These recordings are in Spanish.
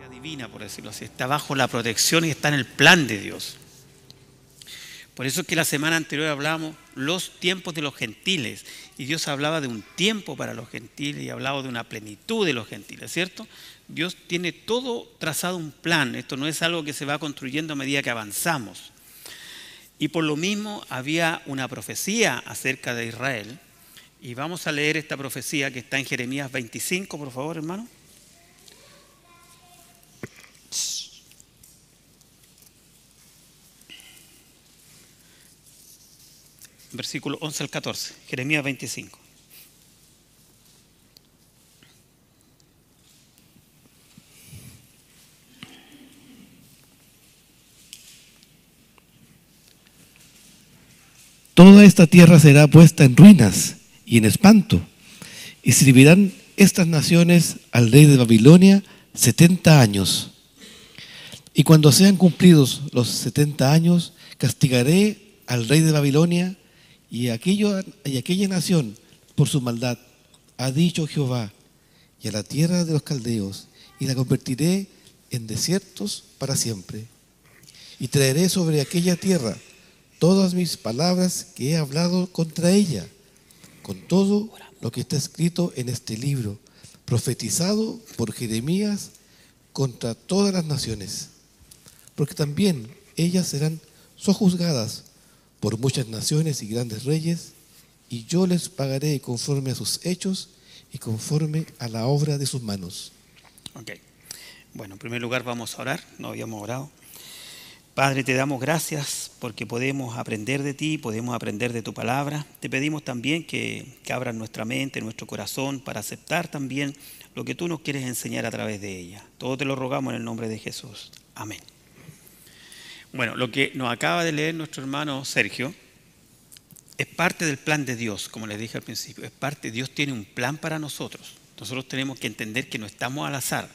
divina, por decirlo así, está bajo la protección y está en el plan de Dios. Por eso es que la semana anterior hablábamos los tiempos de los gentiles, y Dios hablaba de un tiempo para los gentiles y hablaba de una plenitud de los gentiles, ¿cierto? Dios tiene todo trazado un plan, esto no es algo que se va construyendo a medida que avanzamos. Y por lo mismo había una profecía acerca de Israel, y vamos a leer esta profecía que está en Jeremías 25, por favor, hermano. Versículo 11 al 14, Jeremías 25. Toda esta tierra será puesta en ruinas y en espanto, y servirán estas naciones al rey de Babilonia 70 años. Y cuando sean cumplidos los 70 años, castigaré al rey de Babilonia y aquella nación por su maldad, ha dicho Jehová, y a la tierra de los caldeos, y la convertiré en desiertos para siempre. Y traeré sobre aquella tierra todas mis palabras que he hablado contra ella, con todo lo que está escrito en este libro, profetizado por Jeremías contra todas las naciones. Porque también ellas serán sojuzgadas por muchas naciones y grandes reyes, y yo les pagaré conforme a sus hechos y conforme a la obra de sus manos. Ok. Bueno, en primer lugar vamos a orar, no habíamos orado. Padre, te damos gracias porque podemos aprender de ti, podemos aprender de tu palabra. Te pedimos también que abras nuestra mente, nuestro corazón, para aceptar también lo que tú nos quieres enseñar a través de ella. Todo te lo rogamos en el nombre de Jesús. Amén. Bueno, lo que nos acaba de leer nuestro hermano Sergio es parte del plan de Dios, como les dije al principio. Es parte, Dios tiene un plan para nosotros. Nosotros tenemos que entender que no estamos al azar,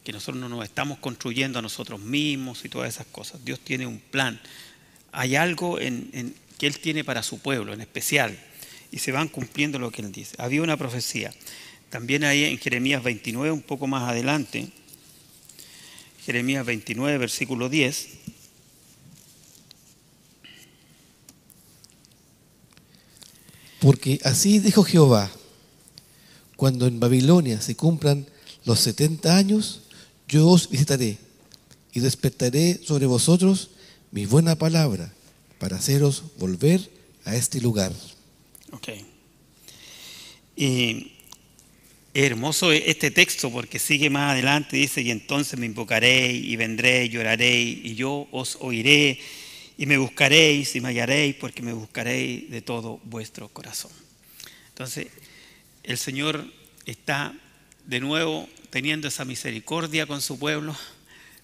que nosotros no nos estamos construyendo a nosotros mismos y todas esas cosas. Dios tiene un plan. Hay algo que Él tiene para su pueblo en especial, y se van cumpliendo lo que Él dice. Había una profecía. También ahí en Jeremías 29, un poco más adelante, Jeremías 29, versículo 10. Porque así dijo Jehová, cuando en Babilonia se cumplan los 70 años, yo os visitaré y despertaré sobre vosotros mi buena palabra para haceros volver a este lugar. Ok. Y es hermoso este texto porque sigue más adelante, dice, y entonces me invocaréis y vendré y lloraréis y yo os oiré y me buscaréis y me hallaréis porque me buscaréis de todo vuestro corazón. Entonces, el Señor está de nuevo teniendo esa misericordia con su pueblo.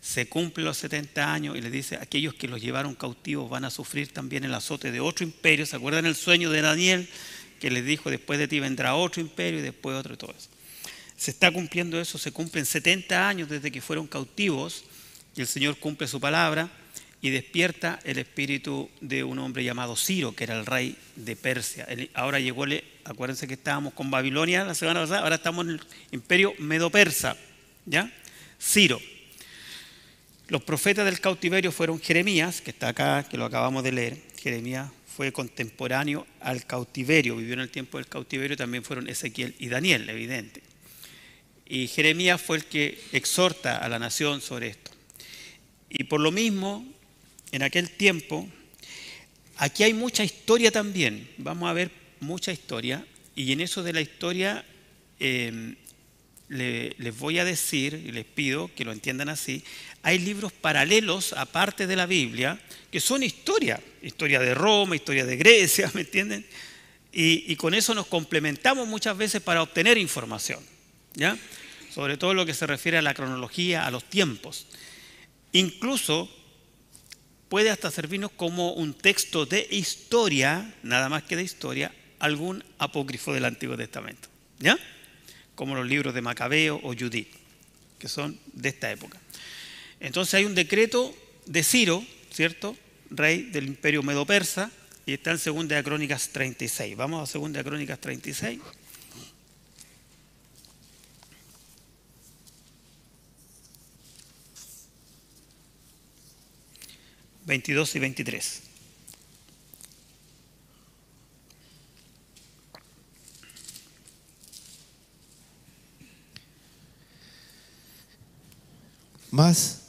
Se cumplen los 70 años y le dice, aquellos que los llevaron cautivos van a sufrir también el azote de otro imperio. ¿Se acuerdan el sueño de Daniel? Que les dijo, después de ti vendrá otro imperio y después otro y todo eso. Se está cumpliendo eso, se cumplen 70 años desde que fueron cautivos y el Señor cumple su palabra y despierta el espíritu de un hombre llamado Ciro, que era el rey de Persia. Ahora llegó, acuérdense que estábamos con Babilonia la semana pasada, ahora estamos en el imperio medo-persa, ¿ya? Ciro. Los profetas del cautiverio fueron Jeremías, que está acá, que lo acabamos de leer. Jeremías fue contemporáneo al cautiverio, vivió en el tiempo del cautiverio, también fueron Ezequiel y Daniel, evidente. Y Jeremías fue el que exhorta a la nación sobre esto. Y por lo mismo, en aquel tiempo, aquí hay mucha historia también, vamos a ver mucha historia, y en eso de la historia les voy a decir, y les pido que lo entiendan así, hay libros paralelos, aparte de la Biblia, que son historia de Roma, historia de Grecia, ¿me entienden? Y con eso nos complementamos muchas veces para obtener información, ¿ya? Sobre todo lo que se refiere a la cronología, a los tiempos. Incluso puede hasta servirnos como un texto de historia, nada más que de historia, algún apócrifo del Antiguo Testamento, ¿ya? Como los libros de Macabeo o Judith, que son de esta época. Entonces hay un decreto de Ciro, ¿cierto? Rey del imperio medo-persa, y está en 2 Crónicas 36. Vamos a 2 Crónicas 36. 22 y 23. Mas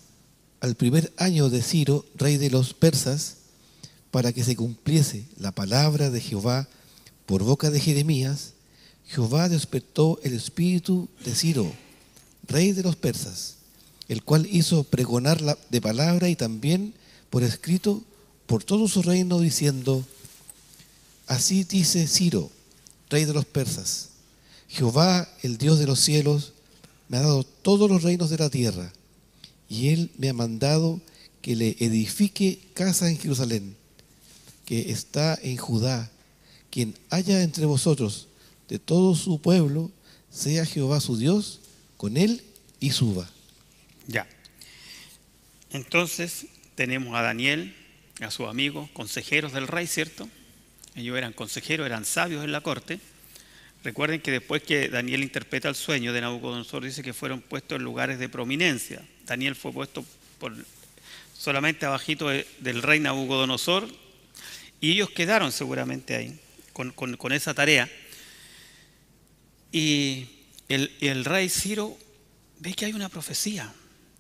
al primer año de Ciro, rey de los persas, para que se cumpliese la palabra de Jehová por boca de Jeremías, Jehová despertó el espíritu de Ciro, rey de los persas, el cual hizo pregonar de palabra y también por escrito por todo su reino, diciendo: así dice Ciro, rey de los persas: Jehová, el Dios de los cielos, me ha dado todos los reinos de la tierra, y él me ha mandado que le edifique casa en Jerusalén, que está en Judá. Quien haya entre vosotros de todo su pueblo, sea Jehová su Dios con él y suba. Ya. Entonces tenemos a Daniel, a sus amigos, consejeros del rey, ¿cierto? Ellos eran consejeros, eran sabios en la corte. Recuerden que después que Daniel interpreta el sueño de Nabucodonosor, dice que fueron puestos en lugares de prominencia. Daniel fue puesto solamente abajito del rey Nabucodonosor, y ellos quedaron seguramente ahí con esa tarea. Y el rey Ciro ve que hay una profecía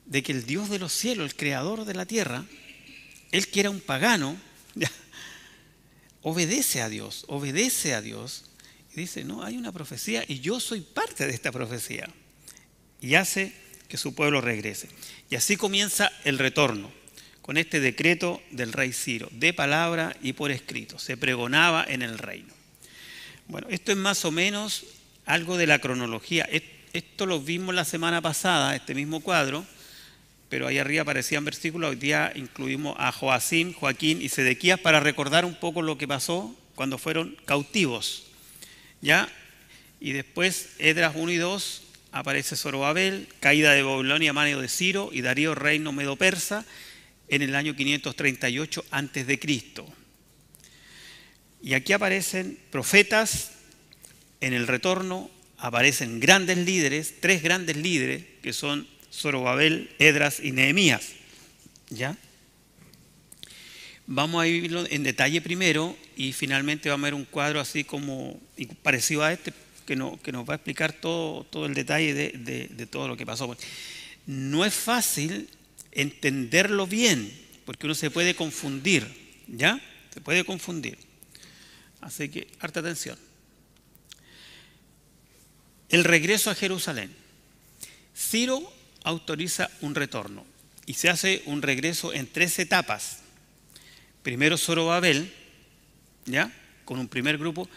de que el Dios de los cielos, el creador de la tierra, él que era un pagano, obedece a Dios, y dice: no, hay una profecía y yo soy parte de esta profecía, y hace que su pueblo regrese. Y así comienza el retorno, con este decreto del rey Ciro, de palabra y por escrito, se pregonaba en el reino. Bueno, esto es más o menos algo de la cronología. Esto lo vimos la semana pasada, este mismo cuadro, pero ahí arriba aparecían versículos. Hoy día incluimos a Joacim, Joaquín y Sedequías para recordar un poco lo que pasó cuando fueron cautivos, ¿ya? Y después, Esdras 1 y 2, aparece Zorobabel, caída de Babilonia a mano de Ciro, y Darío, reino medo-persa, en el año 538 a.C. Y aquí aparecen profetas en el retorno, aparecen grandes líderes, 3 grandes líderes, que son Zorobabel, Esdras y Nehemías, ¿ya? Vamos a vivirlo en detalle primero, y finalmente vamos a ver un cuadro así como parecido a este, que nos va a explicar todo el detalle de todo lo que pasó. No es fácil entenderlo bien, porque uno se puede confundir, ¿ya? Se puede confundir. Así que, harta atención. El regreso a Jerusalén. Ciro autoriza un retorno y se hace un regreso en 3 etapas. Primero Zorobabel, ¿ya? Con un primer grupo,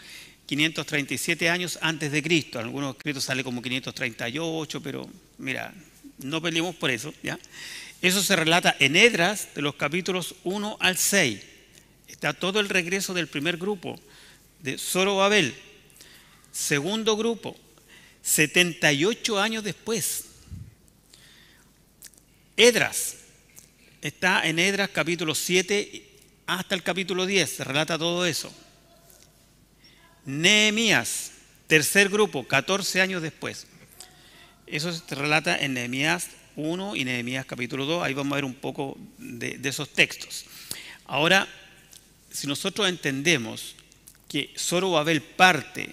537 años antes de Cristo. En algunos escritos sale como 538, pero mira, no peleemos por eso, ¿ya? Eso se relata en Esdras, de los capítulos 1 al 6. Está todo el regreso del primer grupo de Zorobabel. Segundo grupo, 78 años después. Esdras, está en Esdras capítulo 7 hasta el capítulo 10, se relata todo eso. Nehemías, tercer grupo, 14 años después. Eso se relata en Nehemías 1 y Nehemías capítulo 2, ahí vamos a ver un poco de esos textos. Ahora, si nosotros entendemos que Zorobabel parte,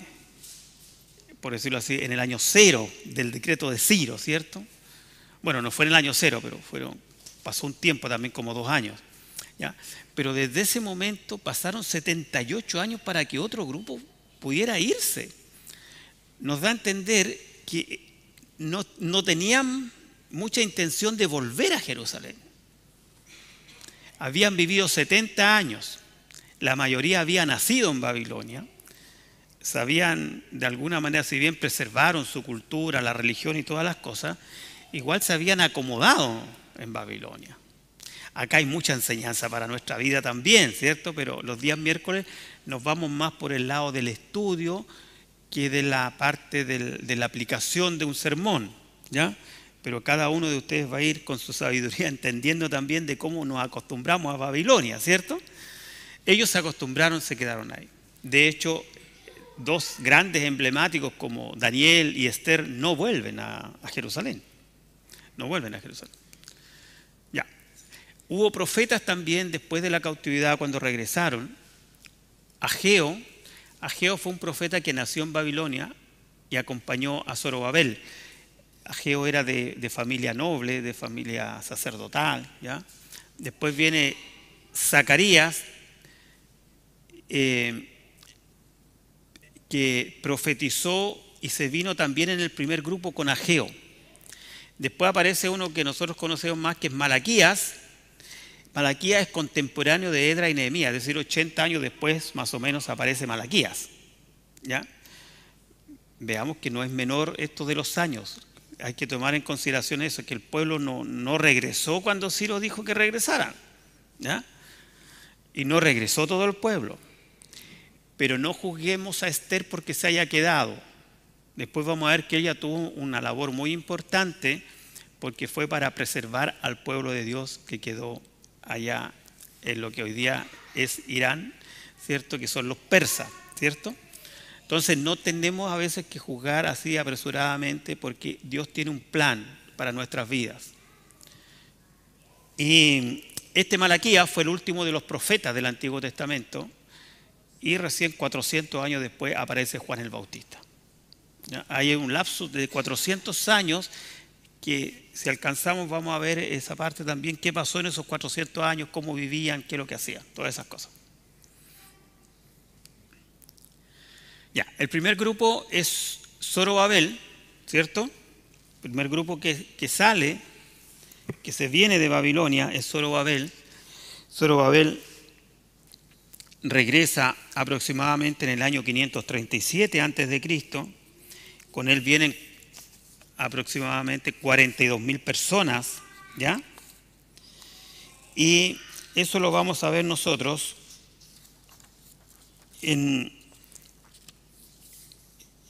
por decirlo así, en el año 0 del decreto de Ciro, ¿cierto? Bueno, no fue en el año 0, pero pasó un tiempo también, como 2 años, ¿ya? Pero desde ese momento pasaron 78 años para que otro grupo pudiera irse. Nos da a entender que no tenían mucha intención de volver a Jerusalén. Habían vivido 70 años, la mayoría había nacido en Babilonia, sabían de alguna manera, si bien preservaron su cultura, la religión y todas las cosas, igual se habían acomodado en Babilonia. Acá hay mucha enseñanza para nuestra vida también, ¿cierto? Pero los días miércoles nos vamos más por el lado del estudio que de la parte de la aplicación de un sermón, ¿ya? Pero cada uno de ustedes va a ir con su sabiduría entendiendo también de cómo nos acostumbramos a Babilonia, ¿cierto? Ellos se acostumbraron, se quedaron ahí. De hecho, 2 grandes emblemáticos como Daniel y Esther no vuelven a Jerusalén. No vuelven a Jerusalén. Ya. Hubo profetas también después de la cautividad cuando regresaron. Ageo fue un profeta que nació en Babilonia y acompañó a Zorobabel. Ageo era de familia noble, de familia sacerdotal, ¿ya? Después viene Zacarías, que profetizó y se vino también en el primer grupo con Ageo. Después aparece uno que nosotros conocemos más, que es Malaquías. Malaquías es contemporáneo de Esdras y Nehemías, es decir, 80 años después más o menos aparece Malaquías, ¿ya? Veamos que no es menor esto de los años. Hay que tomar en consideración eso, que el pueblo no regresó cuando Ciro dijo que regresaran, ¿ya? Y no regresó todo el pueblo. Pero no juzguemos a Esther porque se haya quedado. Después vamos a ver que ella tuvo una labor muy importante porque fue para preservar al pueblo de Dios que quedó allá en lo que hoy día es Irán, ¿cierto? Que son los persas, ¿cierto? Entonces no tenemos a veces que juzgar así apresuradamente porque Dios tiene un plan para nuestras vidas. Y este Malaquías fue el último de los profetas del Antiguo Testamento y recién 400 años después aparece Juan el Bautista. ¿Ya? Hay un lapso de 400 años que si alcanzamos vamos a ver esa parte también, qué pasó en esos 400 años, cómo vivían, qué es lo que hacían, todas esas cosas. Ya, el primer grupo es Zorobabel, ¿cierto? El primer grupo que sale, que se viene de Babilonia, es Zorobabel. Zorobabel regresa aproximadamente en el año 537 a.C. Con él vienen aproximadamente 42.000 personas, ¿ya? Y eso lo vamos a ver nosotros en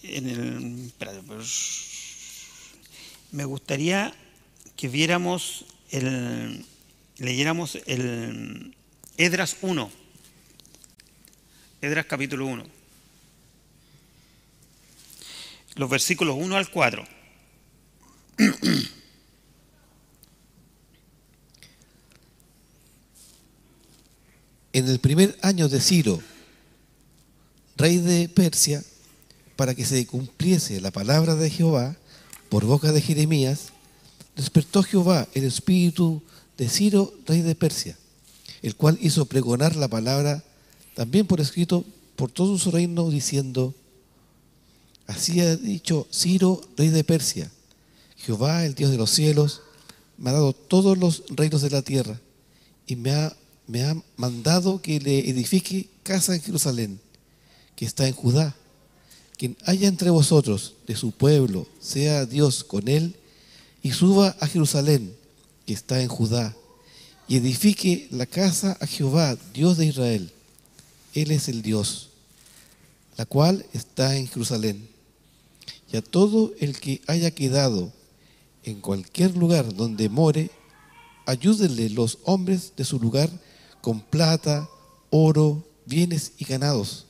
el... Me gustaría que leyéramos el Esdras 1, Esdras capítulo 1, los versículos 1 al 4. En el primer año de Ciro, rey de Persia, para que se cumpliese la palabra de Jehová por boca de Jeremías, despertó Jehová el espíritu de Ciro, rey de Persia, el cual hizo pregonar la palabra también por escrito por todo su reino, diciendo: así ha dicho Ciro, rey de Persia: Jehová, el Dios de los cielos, me ha dado todos los reinos de la tierra y me ha mandado que le edifique casa en Jerusalén, que está en Judá. Quien haya entre vosotros de su pueblo, sea Dios con él, y suba a Jerusalén, que está en Judá, y edifique la casa a Jehová, Dios de Israel. Él es el Dios, la cual está en Jerusalén. Y a todo el que haya quedado en cualquier lugar donde more, ayúdenle los hombres de su lugar con plata, oro, bienes y ganados,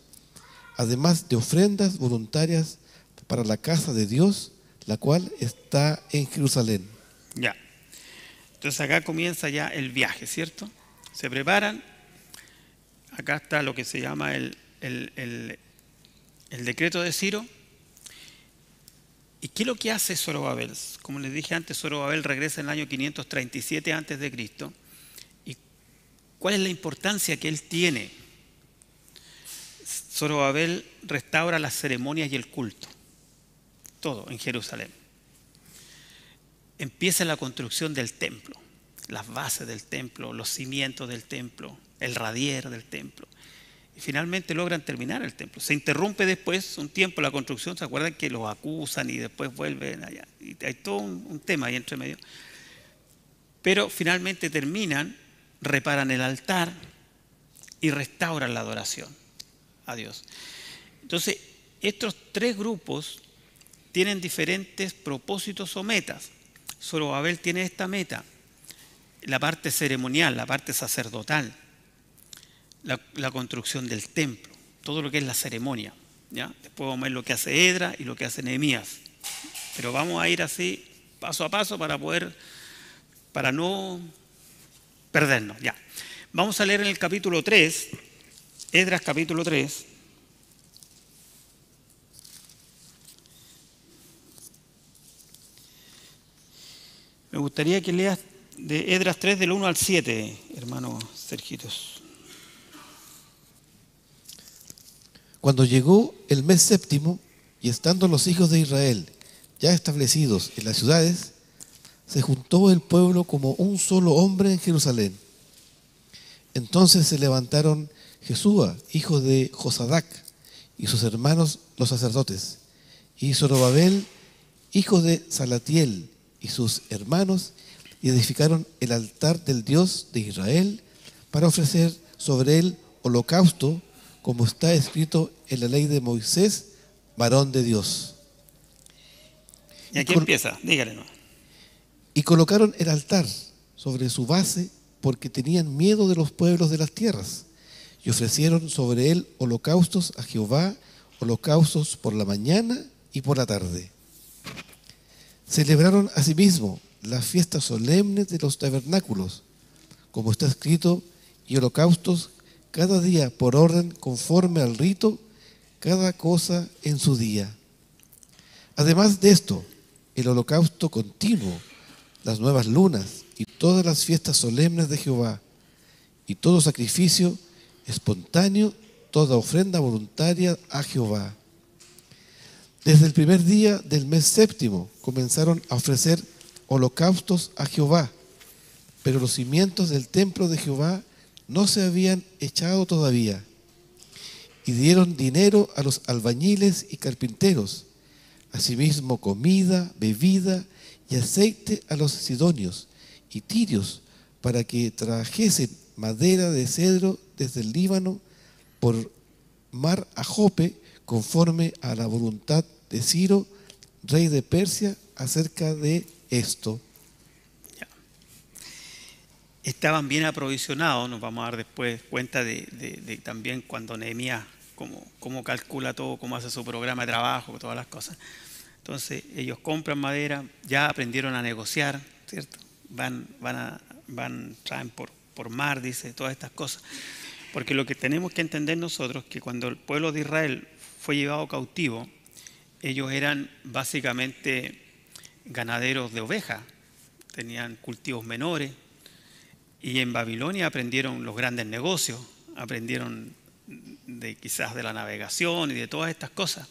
además de ofrendas voluntarias para la casa de Dios, la cual está en Jerusalén. Ya. Entonces acá comienza ya el viaje, ¿cierto? Se preparan. Acá está lo que se llama el decreto de Ciro. ¿Y qué es lo que hace Zorobabel? Como les dije antes, Zorobabel regresa en el año 537 a.C. ¿Y cuál es la importancia que él tiene? Zorobabel restaura las ceremonias y el culto, todo en Jerusalén. Empieza la construcción del templo, las bases del templo, los cimientos del templo, el radier del templo. Y finalmente logran terminar el templo. Se interrumpe después un tiempo la construcción, ¿se acuerdan que los acusan y después vuelven allá? Y hay todo un tema ahí entre medio. Pero finalmente terminan, reparan el altar y restauran la adoración a Dios. Entonces, estos tres grupos tienen diferentes propósitos o metas. Zorobabel tiene esta meta, la parte ceremonial, la parte sacerdotal, la construcción del templo, todo lo que es la ceremonia, ¿ya? Después vamos a ver lo que hace Esdras y lo que hace Nehemías. Pero vamos a ir así paso a paso para no perdernos, ya. Vamos a leer en el capítulo 3, Esdras capítulo 3. Me gustaría que leas de Esdras 3 del 1 al 7, hermano Sergitos. Cuando llegó el mes séptimo, y estando los hijos de Israel ya establecidos en las ciudades, se juntó el pueblo como un solo hombre en Jerusalén. Entonces se levantaron Jesúa, hijo de Josadac, y sus hermanos los sacerdotes, y Zorobabel, hijo de Salatiel, y sus hermanos, y edificaron el altar del Dios de Israel para ofrecer sobre él holocausto, como está escrito en la ley de Moisés, varón de Dios. Y aquí empieza, dígale no. Y colocaron el altar sobre su base porque tenían miedo de los pueblos de las tierras, y ofrecieron sobre él holocaustos a Jehová, holocaustos por la mañana y por la tarde. Celebraron asimismo las fiestas solemnes de los tabernáculos, como está escrito, y holocaustos cada día por orden conforme al rito, cada cosa en su día. Además de esto, el holocausto continuo, las nuevas lunas y todas las fiestas solemnes de Jehová, y todo sacrificio espontáneo, toda ofrenda voluntaria a Jehová. Desde el primer día del mes séptimo comenzaron a ofrecer holocaustos a Jehová, pero los cimientos del templo de Jehová no se habían echado todavía. Y dieron dinero a los albañiles y carpinteros, asimismo comida, bebida y aceite a los sidonios y tirios, para que trajesen madera de cedro desde el Líbano por mar a Jope, conforme a la voluntad de Ciro, rey de Persia, acerca de esto. Estaban bien aprovisionados, nos vamos a dar después cuenta de también cuando Nehemías, cómo calcula todo, cómo hace su programa de trabajo, todas las cosas. Entonces ellos compran madera, ya aprendieron a negociar, ¿cierto? Traen por mar, dice, todas estas cosas. Porque lo que tenemos que entender nosotros es que cuando el pueblo de Israel fue llevado cautivo, ellos eran básicamente ganaderos de ovejas, tenían cultivos menores, y en Babilonia aprendieron los grandes negocios, aprendieron quizás de la navegación y de todas estas cosas.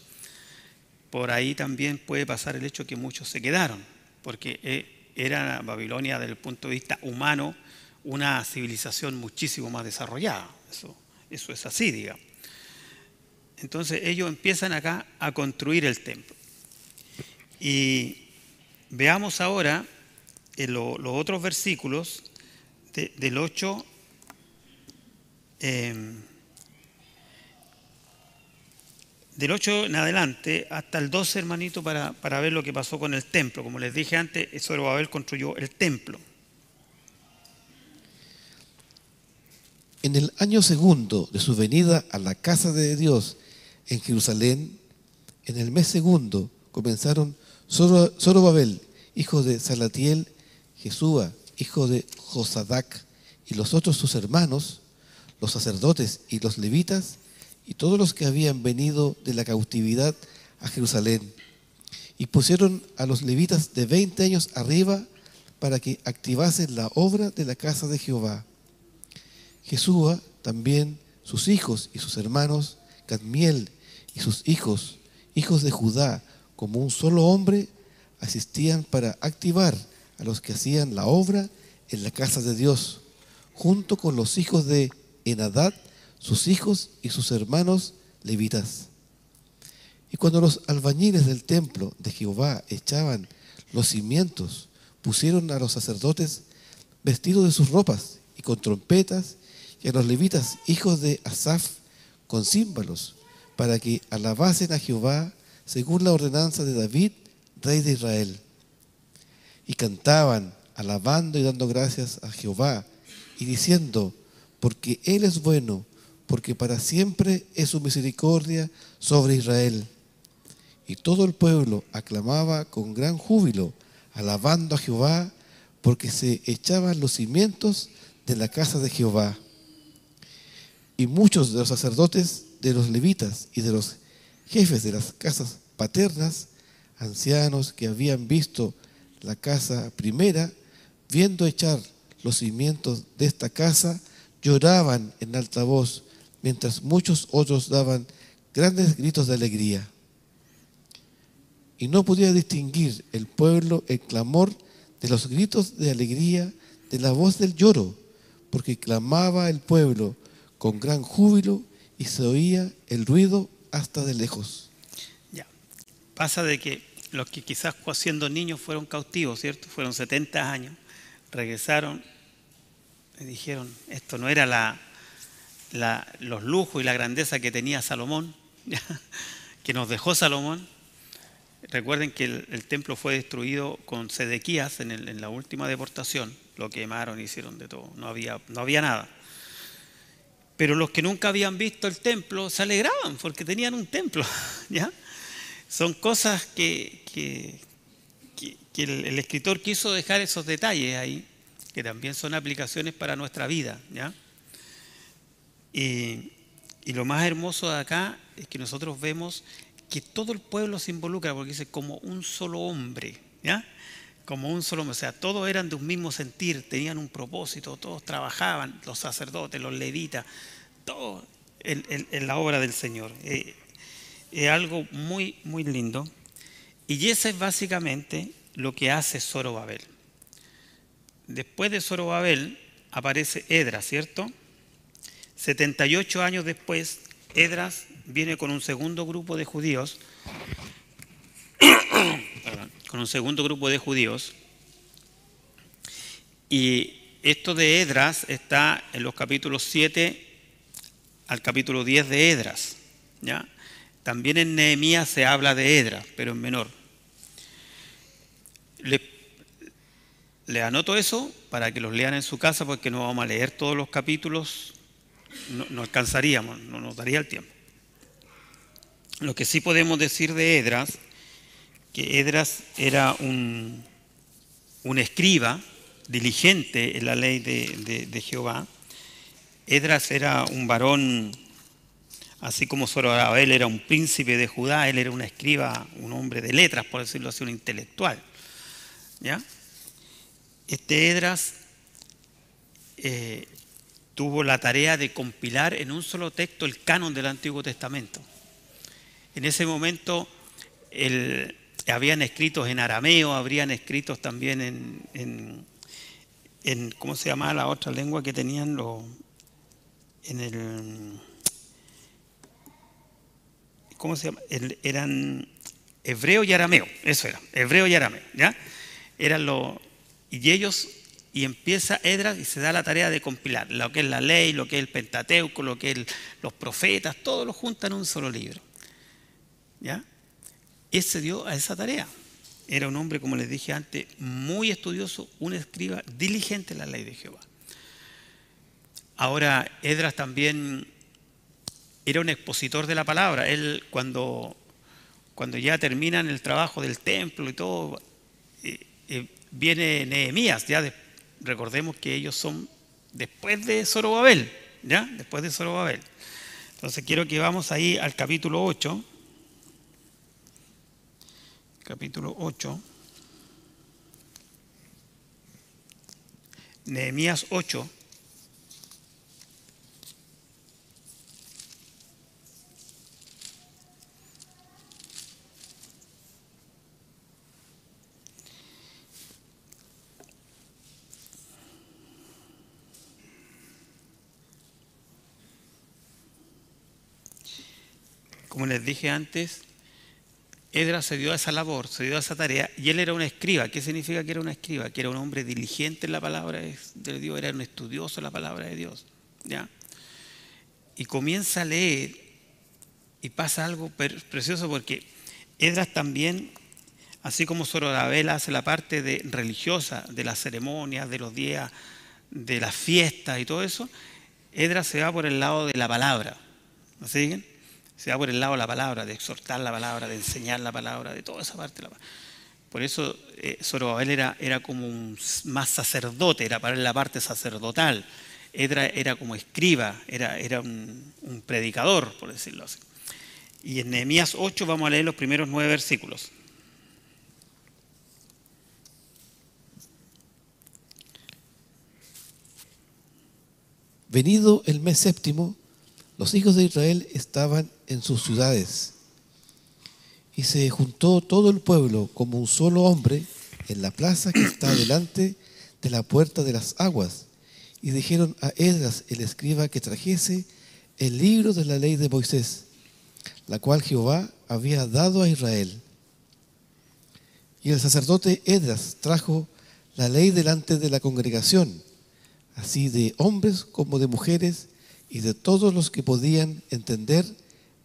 Por ahí también puede pasar el hecho que muchos se quedaron, porque era Babilonia desde el punto de vista humano una civilización muchísimo más desarrollada. Eso es así, digamos. Entonces ellos empiezan acá a construir el templo. Y veamos ahora los otros versículos del 8 del 8 en adelante hasta el 12, hermanito, para ver lo que pasó con el templo. Como les dije antes, Zorobabel construyó el templo. En el año segundo de su venida a la casa de Dios en Jerusalén, en el mes segundo, comenzaron Zorobabel, hijo de Salatiel, Jesúa, hijo de Josadac, y los otros sus hermanos, los sacerdotes y los levitas, y todos los que habían venido de la cautividad a Jerusalén, y pusieron a los levitas de 20 años arriba para que activasen la obra de la casa de Jehová. Jesúa también, sus hijos y sus hermanos, Cadmiel y sus hijos, hijos de Judá, como un solo hombre, asistían para activar a los que hacían la obra en la casa de Dios, junto con los hijos de Enadad, sus hijos y sus hermanos levitas. Y cuando los albañiles del templo de Jehová echaban los cimientos, pusieron a los sacerdotes vestidos de sus ropas y con trompetas, y a los levitas, hijos de Asaf, con címbalos, para que alabasen a Jehová según la ordenanza de David, rey de Israel. Y cantaban, alabando y dando gracias a Jehová, y diciendo, porque Él es bueno, porque para siempre es su misericordia sobre Israel. Y todo el pueblo aclamaba con gran júbilo, alabando a Jehová, porque se echaban los cimientos de la casa de Jehová. Y muchos de los sacerdotes, de los levitas y de los jefes de las casas paternas, ancianos que habían visto la casa primera, viendo echar los cimientos de esta casa, lloraban en alta voz, mientras muchos otros daban grandes gritos de alegría. Y no podía distinguir el pueblo el clamor de los gritos de alegría de la voz del lloro, porque clamaba el pueblo con gran júbilo y se oía el ruido hasta de lejos. Ya. Pasa de que los que quizás siendo niños fueron cautivos, ¿cierto? Fueron 70 años, regresaron y dijeron, esto no era los lujos y la grandeza que tenía Salomón, que nos dejó Salomón. Recuerden que el templo fue destruido con Sedequías en la última deportación, lo quemaron, hicieron de todo, no había nada. Pero los que nunca habían visto el templo se alegraban porque tenían un templo, ¿ya? Son cosas que el escritor quiso dejar esos detalles ahí, que también son aplicaciones para nuestra vida, ¿ya? Y lo más hermoso de acá es que nosotros vemos que todo el pueblo se involucra, porque dice como un solo hombre, ¿ya? Como un solo hombre, o sea, todos eran de un mismo sentir, tenían un propósito, todos trabajaban, los sacerdotes, los levitas, todos en la obra del Señor. Es algo muy, muy lindo. Y eso es básicamente lo que hace Zorobabel. Después de Zorobabel aparece Esdras, ¿cierto? 78 años después, Esdras viene con un segundo grupo de judíos, y esto de Esdras está en los capítulos 7 al capítulo 10 de Esdras, ¿ya? También en Nehemías se habla de Esdras, pero en menor. Le anoto eso para que los lean en su casa, porque no vamos a leer todos los capítulos, no alcanzaríamos, no nos daría el tiempo. Lo que sí podemos decir de Esdras, que Esdras era un escriba diligente en la ley de Jehová. Esdras era un varón, así como Zorobabel era un príncipe de Judá, él era un escriba, un hombre de letras, por decirlo así, un intelectual, ¿ya? Este Esdras tuvo la tarea de compilar en un solo texto el canon del Antiguo Testamento. En ese momento habían escritos en arameo, habrían escritos también en ¿cómo se llamaba la otra lengua que tenían ¿cómo se llama? Eran hebreo y arameo, eso era, hebreo y arameo, ¿ya? Y empieza Esdras y se da la tarea de compilar lo que es la ley, lo que es el Pentateuco, lo que es los profetas, todo lo junta en un solo libro, ¿ya? Él se dio a esa tarea. Era un hombre, como les dije antes, muy estudioso, un escriba diligente en la ley de Jehová. Ahora, Esdras también era un expositor de la palabra. Él, cuando ya terminan el trabajo del templo y todo, viene Nehemías. Recordemos que ellos son después de Zorobabel, ¿ya? Después de Zorobabel. Entonces quiero que vamos ahí al capítulo 8. Capítulo 8. Nehemías 8. Como les dije antes, Esdras se dio a esa labor, se dio a esa tarea, y él era un escriba. ¿Qué significa que era un escriba? Que era un hombre diligente en la palabra de Dios, era un estudioso en la palabra de Dios, ¿ya? Y comienza a leer y pasa algo precioso, porque Esdras también, así como Zorobabel hace la parte religiosa de las ceremonias, de los días, de las fiestas y todo eso, Esdras se va por el lado de la palabra, ¿me siguen? Se va por el lado de la palabra, de exhortar la palabra, de enseñar la palabra, de toda esa parte de la palabra. Por eso Zorobabel era como más sacerdote, era para la parte sacerdotal. Edra era como escriba, era un predicador, por decirlo así. Y en Nehemías 8 vamos a leer los primeros 9 versículos. Venido el mes séptimo, los hijos de Israel estaban en sus ciudades. Y se juntó todo el pueblo como un solo hombre en la plaza que está delante de la puerta de las aguas. Y dijeron a Esdras el escriba que trajese el libro de la ley de Moisés, la cual Jehová había dado a Israel. Y el sacerdote Esdras trajo la ley delante de la congregación, así de hombres como de mujeres, y de todos los que podían entender,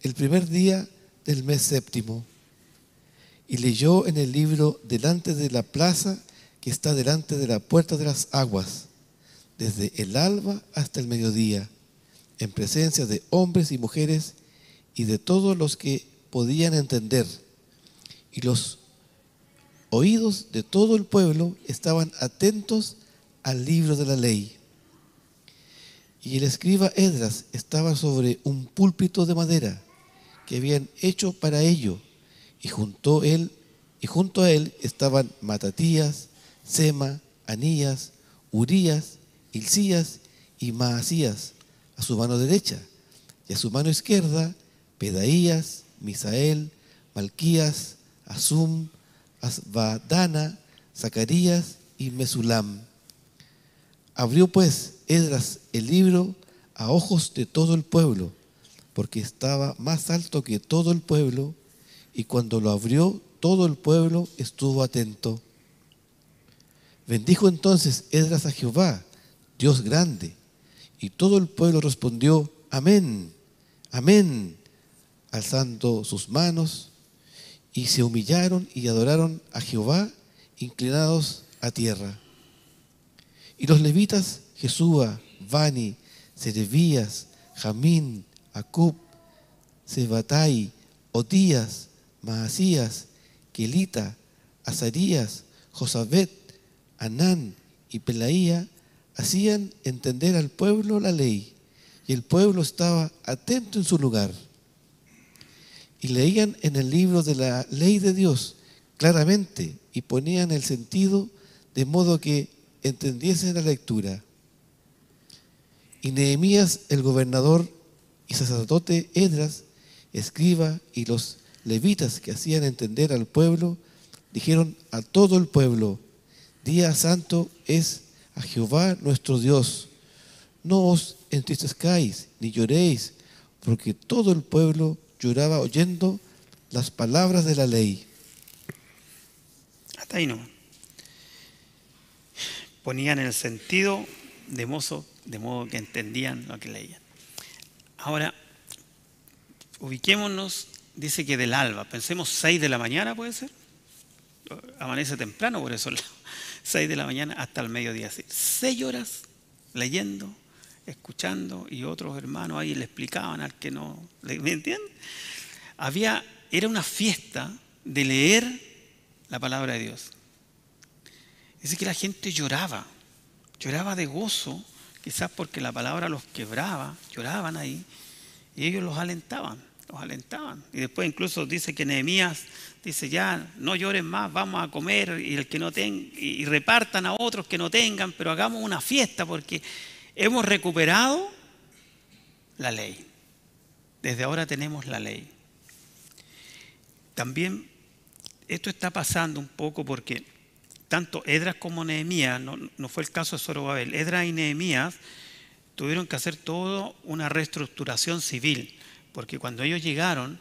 el primer día del mes séptimo. Y leyó en el libro delante de la plaza que está delante de la puerta de las aguas, desde el alba hasta el mediodía, en presencia de hombres y mujeres y de todos los que podían entender. Y los oídos de todo el pueblo estaban atentos al libro de la ley. Y el escriba Esdras estaba sobre un púlpito de madera que habían hecho para ello, y junto a él estaban Matatías, Sema, Anías, Urías, Hilcías y Maasías a su mano derecha, y a su mano izquierda Pedaías, Misael, Malquías, Asum, Asbadana, Zacarías y Mesulam. Abrió pues Esdras el libro a ojos de todo el pueblo, porque estaba más alto que todo el pueblo, y cuando lo abrió, todo el pueblo estuvo atento. Bendijo entonces Esdras a Jehová, Dios grande, y todo el pueblo respondió, amén, amén, alzando sus manos, y se humillaron y adoraron a Jehová, inclinados a tierra. Y los levitas, Jesúa, Bani, Serebías, Jamín, Acub, Sebatai, Otías, Maasías, Kelita, Azarías, Josabet, Anán y Pelaía, hacían entender al pueblo la ley, y el pueblo estaba atento en su lugar. Y leían en el libro de la ley de Dios claramente, y ponían el sentido de modo que entendiesen la lectura. Y Nehemías, el gobernador y sacerdote Esdras, escriba, y los levitas que hacían entender al pueblo, dijeron a todo el pueblo, día santo es a Jehová nuestro Dios. No os entristezcáis ni lloréis, porque todo el pueblo lloraba oyendo las palabras de la ley. Hasta ahí no. Ponían el sentido de modo que entendían lo que leían. Ahora, ubiquémonos, dice que del alba, pensemos 6 de la mañana, puede ser. Amanece temprano, por eso 6 de la mañana hasta el mediodía. 6 horas leyendo, escuchando, y otros hermanos ahí le explicaban al que no, ¿me entienden? Era una fiesta de leer la palabra de Dios. Dice que la gente lloraba de gozo, quizás porque la palabra los quebraba, lloraban ahí, y ellos los alentaban. Y después incluso dice que Nehemías dice, ya, no lloren más, vamos a comer, y el que no tenga, y repartan a otros que no tengan, pero hagamos una fiesta porque hemos recuperado la ley. Desde ahora tenemos la ley. También esto está pasando un poco porque tanto Esdras como Nehemías, no fue el caso de Zorobabel, Esdras y Nehemías tuvieron que hacer toda una reestructuración civil, porque cuando ellos llegaron,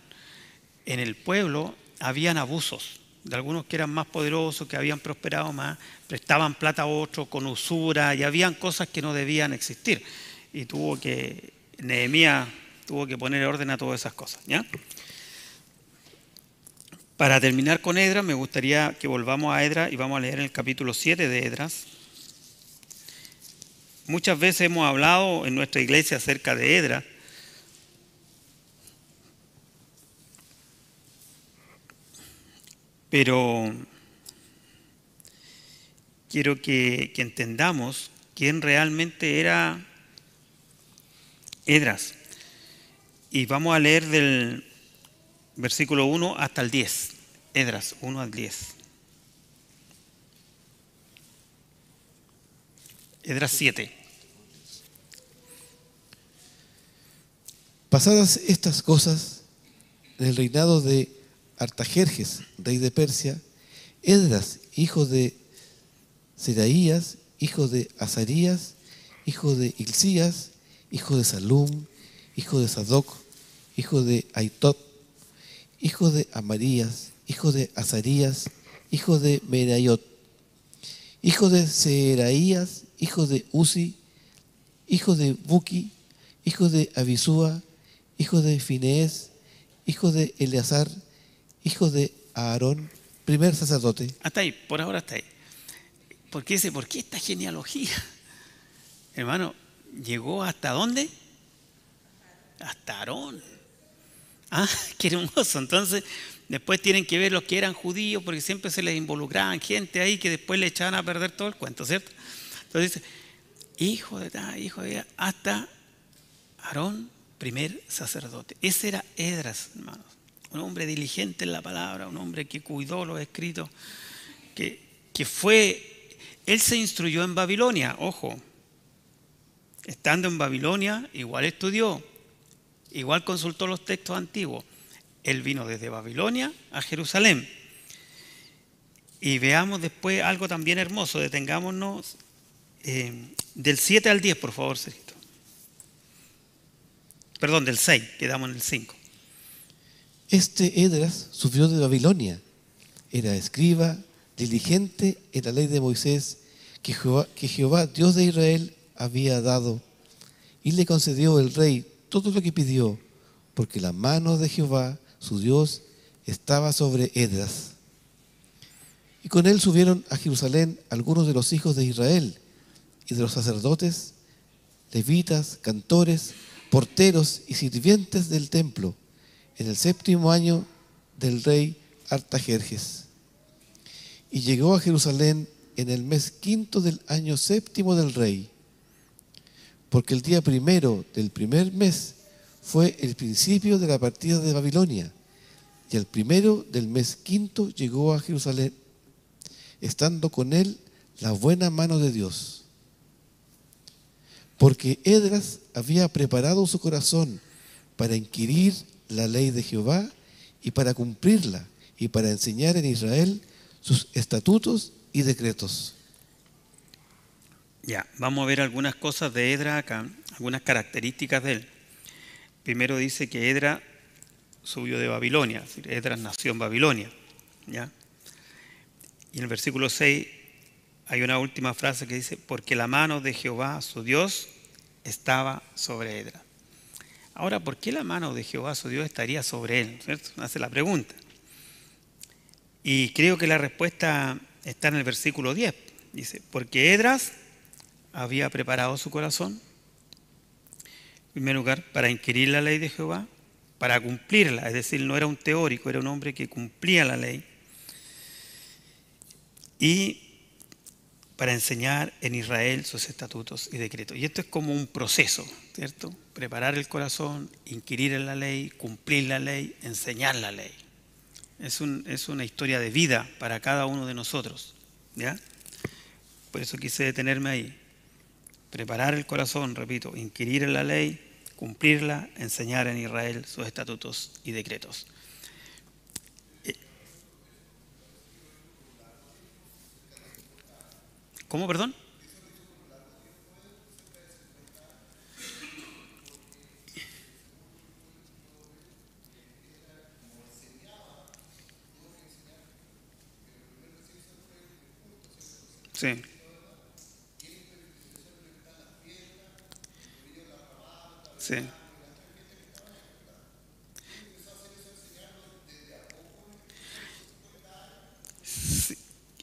en el pueblo habían abusos de algunos que eran más poderosos, que habían prosperado más, prestaban plata a otros con usura, y habían cosas que no debían existir. Y Nehemías tuvo que poner orden a todas esas cosas, ¿ya? Para terminar con Esdras, me gustaría que volvamos a Esdras y vamos a leer en el capítulo 7 de Esdras. Muchas veces hemos hablado en nuestra iglesia acerca de Esdras, pero quiero que entendamos quién realmente era Esdras. Y vamos a leer del versículo 1 hasta el 10. Esdras 1 al 10. Esdras 7. Pasadas estas cosas, en el reinado de Artajerjes, rey de Persia, Esdras, hijo de Seraías, hijo de Azarías, hijo de Hilcías, hijo de Salum, hijo de Sadoc, hijo de Aitot, hijo de Amarías, hijo de Azarías, hijo de Merayot, hijo de Seraías, hijo de Uzi, hijo de Buki, hijo de Abisúa, hijo de Finees, hijo de Eleazar, hijo de Aarón, primer sacerdote. Hasta ahí, por ahora hasta ahí. Porque dice, ¿por qué esta genealogía? Hermano, ¿llegó hasta dónde? Hasta Aarón. Ah, qué hermoso. Entonces, después tienen que ver los que eran judíos, porque siempre se les involucraban gente ahí que después le echaban a perder todo el cuento, ¿cierto? Entonces dice, hijo de hasta Aarón, primer sacerdote. Ese era Esdras, hermanos. Un hombre diligente en la palabra, un hombre que cuidó los escritos, que fue, él se instruyó en Babilonia, ojo. Estando en Babilonia, igual estudió, igual consultó los textos antiguos. Él vino desde Babilonia a Jerusalén. Y veamos después algo también hermoso. Detengámonos del 7 al 10, por favor, Sergito. Perdón, del 6, quedamos en el 5. Este Esdras subió de Babilonia. Era escriba, diligente en la ley de Moisés, que Jehová, Dios de Israel, había dado. Y le concedió el rey todo lo que pidió, porque la mano de Jehová, su Dios, estaba sobre Esdras. Y con él subieron a Jerusalén algunos de los hijos de Israel y de los sacerdotes, levitas, cantores, porteros y sirvientes del templo, en el 7º año del rey Artajerjes. Y llegó a Jerusalén en el mes 5 del año 7 del rey, porque el día 1 del primer mes fue el principio de la partida de Babilonia, y el 1 del mes 5 llegó a Jerusalén, estando con él la buena mano de Dios. Porque Esdras había preparado su corazón para inquirir la ley de Jehová y para cumplirla, y para enseñar en Israel sus estatutos y decretos. Ya, vamos a ver algunas cosas de Esdras acá, algunas características de él. Primero dice que Esdras subió de Babilonia, es decir, Esdras nació en Babilonia, ¿ya? Y en el versículo 6 hay una última frase que dice, porque la mano de Jehová, su Dios, estaba sobre Esdras. Ahora, ¿por qué la mano de Jehová, su Dios, estaría sobre él? ¿Cierto? Hace la pregunta. Y creo que la respuesta está en el versículo 10. Dice, porque Esdras había preparado su corazón, en primer lugar, para inquirir la ley de Jehová, para cumplirla, es decir, no era un teórico, era un hombre que cumplía la ley, y para enseñar en Israel sus estatutos y decretos. Y esto es como un proceso, ¿cierto? Preparar el corazón, inquirir en la ley, cumplir la ley, enseñar la ley. Es una historia de vida para cada uno de nosotros, ¿ya? Por eso quise detenerme ahí. Preparar el corazón, repito, inquirir en la ley, cumplirla, enseñar en Israel sus estatutos y decretos. ¿Cómo, perdón? Sí. Sí.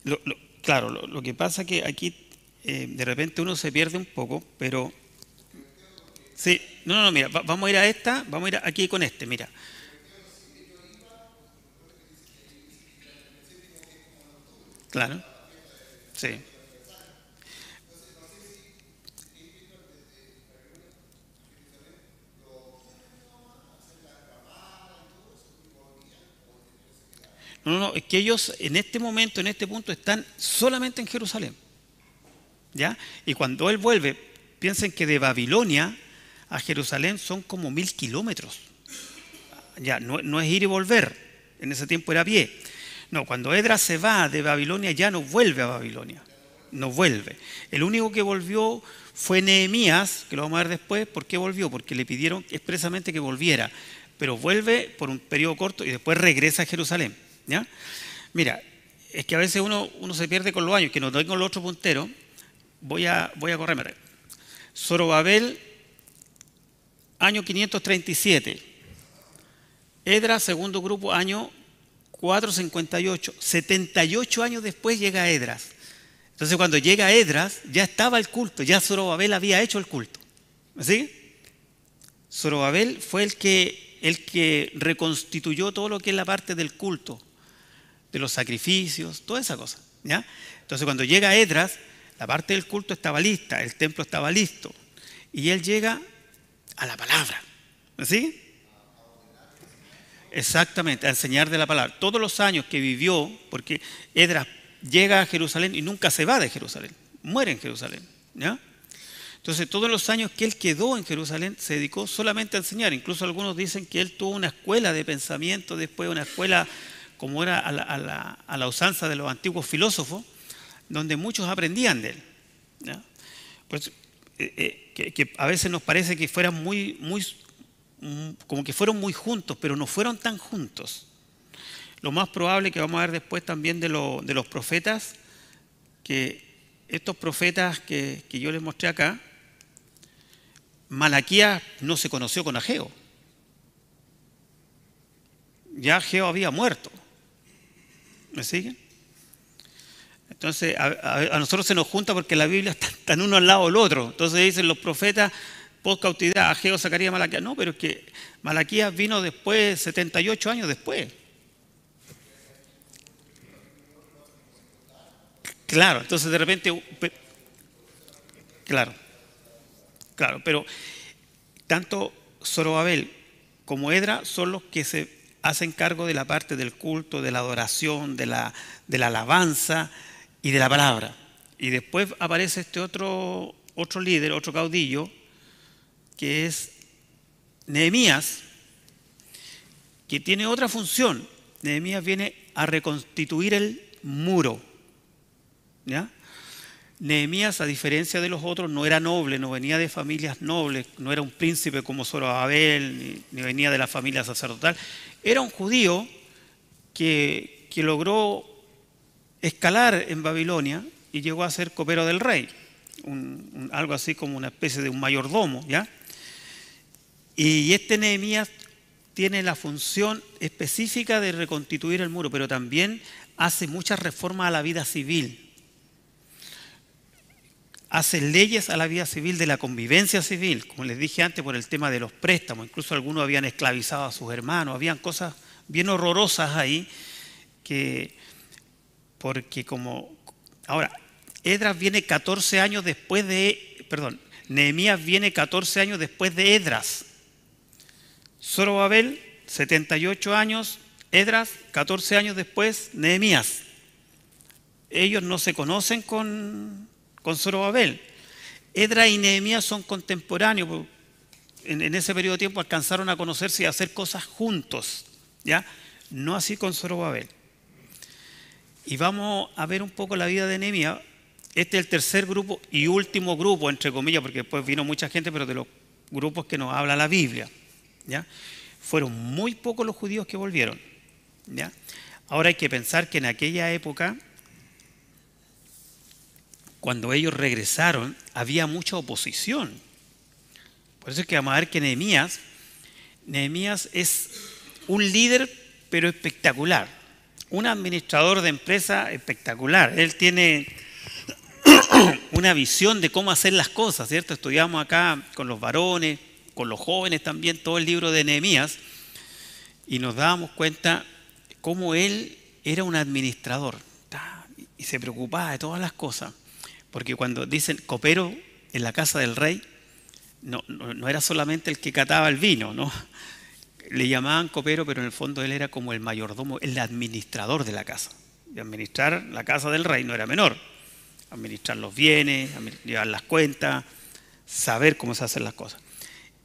Sí. Claro, lo que pasa es que aquí de repente uno se pierde un poco, pero sí, no, mira, vamos a ir a esta, vamos a ir aquí con este, mira. Claro, sí, No, es que ellos en este momento, en este punto, están solamente en Jerusalén. ¿Ya? Y cuando él vuelve, piensen que de Babilonia a Jerusalén son como 1000 kilómetros. Ya, no es ir y volver. En ese tiempo era a pie. No, cuando Esdras se va de Babilonia ya no vuelve a Babilonia. No vuelve. El único que volvió fue Nehemías, que lo vamos a ver después. ¿Por qué volvió? Porque le pidieron expresamente que volviera. Pero vuelve por un periodo corto y después regresa a Jerusalén. ¿Ya? Mira, es que a veces uno se pierde con los años, que no tengo el otro puntero. Voy a correrme. Zorobabel, año 537. Esdras, segundo grupo, año 458. 78 años después llega Esdras. Entonces cuando llega Esdras, ya estaba el culto, ya Zorobabel había hecho el culto. ¿Sí? Zorobabel fue el que reconstituyó todo lo que es la parte del culto, de los sacrificios, toda esa cosa. ¿Ya? Entonces cuando llega Esdras, la parte del culto estaba lista, el templo estaba listo. Y él llega a la palabra. ¿Sí? Exactamente, a enseñar de la palabra. Todos los años que vivió, porque Esdras llega a Jerusalén y nunca se va de Jerusalén, muere en Jerusalén. ¿Ya? Entonces todos los años que él quedó en Jerusalén se dedicó solamente a enseñar. Incluso algunos dicen que él tuvo una escuela de pensamiento, después una escuela como era a la usanza de los antiguos filósofos, donde muchos aprendían de él. ¿Ya? Pues, que a veces nos parece que fueran como que fueron muy juntos, pero no fueron tan juntos. Lo más probable que vamos a ver después también de los profetas, que estos profetas que yo les mostré acá, Malaquías no se conoció con Ageo. Ya Ageo había muerto. ¿Me siguen? Entonces a nosotros se nos junta porque la Biblia está uno al lado del otro. Entonces dicen los profetas post cautividad, Ageo, Zacarías, Malaquías. No, pero es que Malaquías vino después, 78 años después. Claro, entonces de repente, claro, pero tanto Zorobabel como Esdras son los que se hacen cargo de la parte del culto, de la adoración, de la alabanza y de la palabra. Y después aparece este otro líder, otro caudillo, que es Nehemías, que tiene otra función. Nehemías viene a reconstituir el muro. ¿Ya? Nehemías, a diferencia de los otros, no era noble, no venía de familias nobles, no era un príncipe como Zorobabel, ni venía de la familia sacerdotal. Era un judío que logró escalar en Babilonia y llegó a ser copero del rey, algo así como una especie de un mayordomo, ¿ya? Y este Nehemías tiene la función específica de reconstituir el muro, pero también hace muchas reformas a la vida civil. Hace leyes a la vida civil de la convivencia civil, como les dije antes, por el tema de los préstamos. Incluso algunos habían esclavizado a sus hermanos, habían cosas bien horrorosas ahí, porque como... Ahora, Esdras viene 14 años después Nehemías viene 14 años después de Esdras. Zorobabel, 78 años, Esdras, 14 años después, Nehemías. Ellos no se conocen con Zorobabel. Esdras y Nehemías son contemporáneos. En ese periodo de tiempo alcanzaron a conocerse y a hacer cosas juntos. ¿Ya? No así con Zorobabel. Y vamos a ver un poco la vida de Nehemías. Este es el tercer grupo y último grupo, entre comillas, porque después vino mucha gente, pero de los grupos que nos habla la Biblia. ¿Ya? Fueron muy pocos los judíos que volvieron. ¿Ya? Ahora hay que pensar que en aquella época, cuando ellos regresaron, había mucha oposición. Por eso es que vamos a ver que Nehemías es un líder, pero espectacular. Un administrador de empresa espectacular. Él tiene una visión de cómo hacer las cosas, ¿cierto? Estudiamos acá con los varones, con los jóvenes también, todo el libro de Nehemías, y nos dábamos cuenta cómo él era un administrador y se preocupaba de todas las cosas. Porque cuando dicen copero en la casa del rey, no era solamente el que cataba el vino, ¿no? Le llamaban copero, pero en el fondo él era como el mayordomo, el administrador de la casa. Y administrar la casa del rey no era menor. Administrar los bienes, llevar las cuentas, saber cómo se hacen las cosas.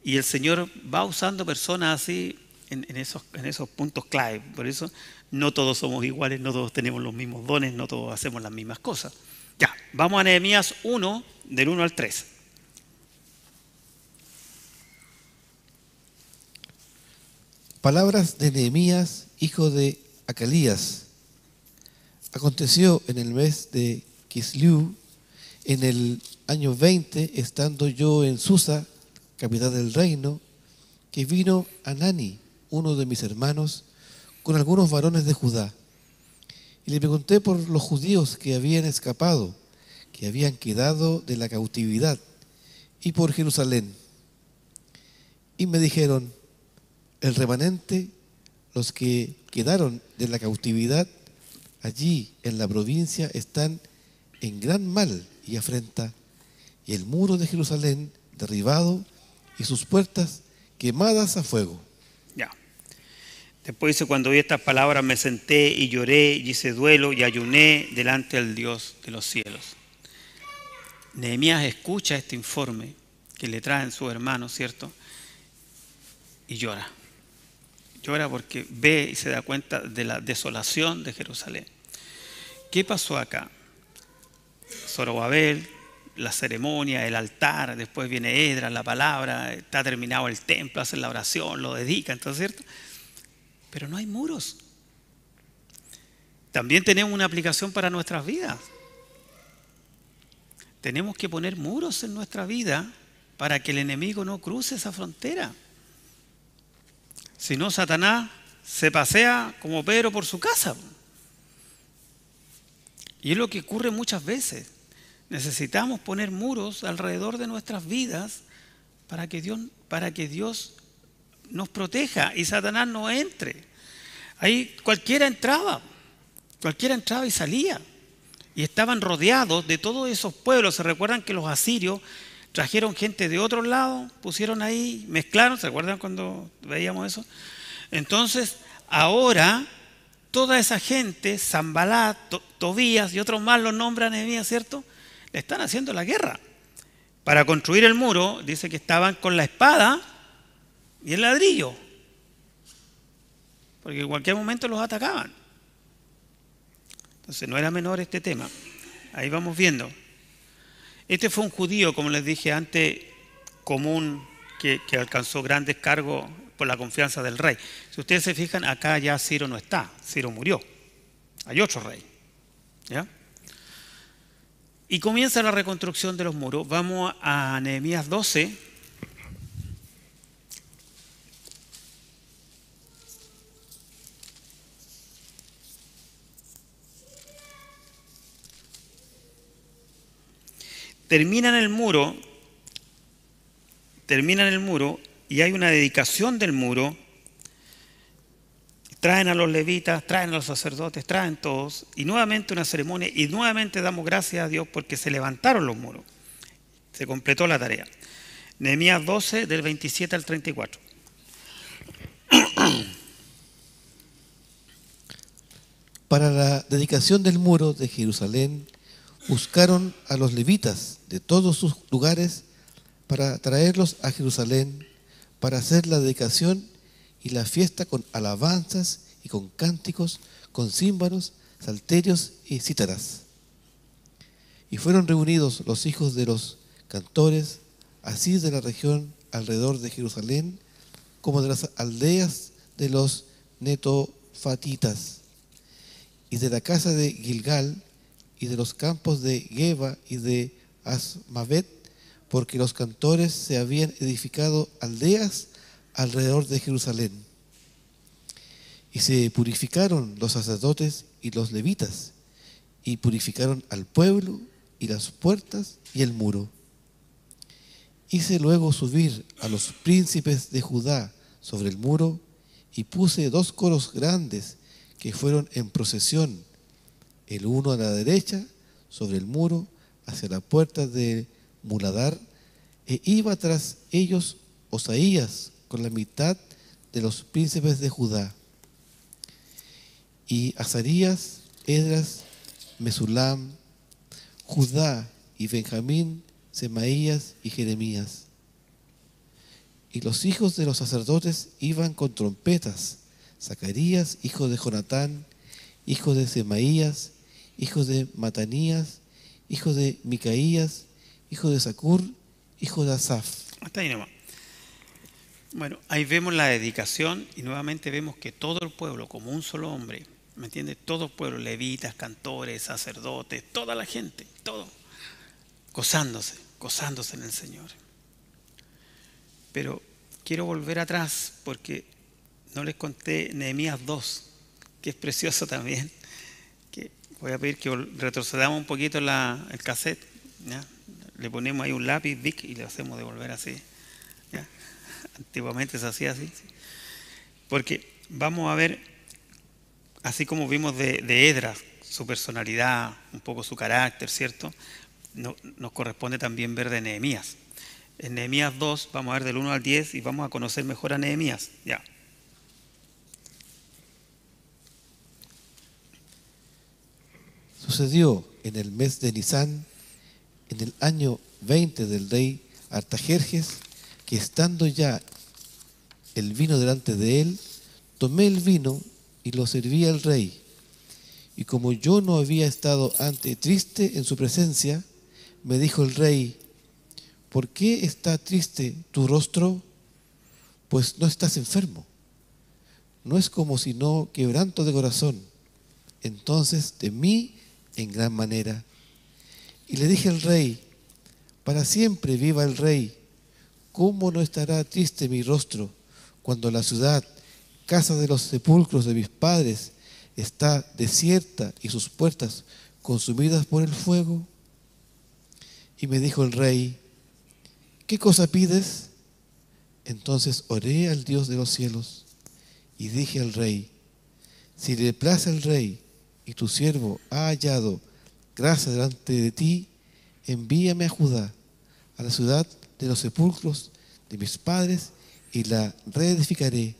Y el Señor va usando personas así en esos puntos clave. Por eso no todos somos iguales, no todos tenemos los mismos dones, no todos hacemos las mismas cosas. Ya, vamos a Nehemías 1, del 1 al 3. Palabras de Nehemías, hijo de Acalías. Aconteció en el mes de Kislev, en el año 20, estando yo en Susa, capital del reino, que vino Anani, uno de mis hermanos, con algunos varones de Judá. Y le pregunté por los judíos que habían escapado, que habían quedado de la cautividad, y por Jerusalén. Y me dijeron: el remanente, los que quedaron de la cautividad allí en la provincia, están en gran mal y afrenta, y el muro de Jerusalén derribado y sus puertas quemadas a fuego. Ya. Después dice: cuando oí estas palabras me senté y lloré y hice duelo y ayuné delante del Dios de los cielos. Nehemías escucha este informe que le traen sus hermanos, ¿cierto? Y llora. Llora porque ve y se da cuenta de la desolación de Jerusalén. ¿Qué pasó acá? Zorobabel, la ceremonia, el altar, después viene Esdras, la palabra, está terminado el templo, hacen la oración, lo dedican, ¿no es cierto? Pero no hay muros. También tenemos una aplicación para nuestras vidas. Tenemos que poner muros en nuestra vida para que el enemigo no cruce esa frontera. Si no, Satanás se pasea como Pedro por su casa. Y es lo que ocurre muchas veces. Necesitamos poner muros alrededor de nuestras vidas para que Dios nos proteja y Satanás no entre. Ahí cualquiera entraba y salía. Y estaban rodeados de todos esos pueblos. ¿Se recuerdan que los asirios trajeron gente de otros lados, pusieron ahí, mezclaron? ¿Se acuerdan cuando veíamos eso? Entonces, ahora, toda esa gente, Sanbalat, Tobías y otros más, los nombran Nehemías, ¿cierto? Le están haciendo la guerra. Para construir el muro, dice que estaban con la espada y el ladrillo, porque en cualquier momento los atacaban. Entonces, no era menor este tema. Ahí vamos viendo. Este fue un judío, como les dije antes, común, que alcanzó grandes cargos por la confianza del rey. Si ustedes se fijan, acá ya Ciro no está, Ciro murió. Hay otro rey. ¿Ya? Y comienza la reconstrucción de los muros. Vamos a Nehemías 12. Terminan el muro y hay una dedicación del muro. Traen a los levitas, traen a los sacerdotes, traen todos, y nuevamente una ceremonia, y nuevamente damos gracias a Dios porque se levantaron los muros. Se completó la tarea. Nehemías 12, del 27 al 34. Para la dedicación del muro de Jerusalén, buscaron a los levitas de todos sus lugares para traerlos a Jerusalén para hacer la dedicación y la fiesta con alabanzas y con cánticos, con címbalos, salterios y cítaras. Y fueron reunidos los hijos de los cantores, así de la región alrededor de Jerusalén, como de las aldeas de los netofatitas, y de la casa de Gilgal, y de los campos de Geba y de Asmavet, porque los cantores se habían edificado aldeas alrededor de Jerusalén. Y se purificaron los sacerdotes y los levitas, y purificaron al pueblo y las puertas y el muro. Hice luego subir a los príncipes de Judá sobre el muro, y puse 2 coros grandes que fueron en procesión, el uno a la derecha sobre el muro hacia la puerta de Muladar, e iba tras ellos Osaías con la mitad de los príncipes de Judá. Y Azarías, Esdras, Mesulam, Judá y Benjamín, Semaías y Jeremías. Y los hijos de los sacerdotes iban con trompetas: Zacarías, hijo de Jonatán, hijo de Semaías, hijo de Matanías, hijo de Micaías, hijo de Zacur, hijo de Asaf. Hasta ahí nomás. Bueno, ahí vemos la dedicación y nuevamente vemos que todo el pueblo, como un solo hombre, ¿me entiendes? Todo el pueblo, levitas, cantores, sacerdotes, toda la gente, todo, gozándose en el Señor. Pero quiero volver atrás porque no les conté Nehemías 2, que es precioso también. Que voy a pedir que retrocedamos un poquito el cassette, ¿ya? Le ponemos ahí un lápiz Bic y le hacemos devolver así, ¿ya? Antiguamente se hacía así, ¿sí? Porque vamos a ver, así como vimos de Esdras, su personalidad, un poco su carácter, ¿cierto? Nos corresponde también ver de Nehemías. En Nehemías 2 vamos a ver del 1 al 10 y vamos a conocer mejor a Nehemías. Ya. Sucedió en el mes de Nisán, en el año 20 del rey Artajerjes, que estando ya el vino delante de él, tomé el vino y lo serví al rey. Y como yo no había estado antes triste en su presencia, me dijo el rey: ¿por qué está triste tu rostro? Pues no estás enfermo. No es como sino quebranto de corazón. Entonces temí en gran manera. Y le dije al rey: para siempre viva el rey. ¿Cómo no estará triste mi rostro cuando la ciudad, casa de los sepulcros de mis padres, está desierta y sus puertas consumidas por el fuego? Y me dijo el rey: ¿qué cosa pides? Entonces oré al Dios de los cielos y dije al rey: si le place al rey y tu siervo ha hallado gracia delante de ti, envíame a Judá, a la ciudad de los sepulcros de mis padres, y la reedificaré.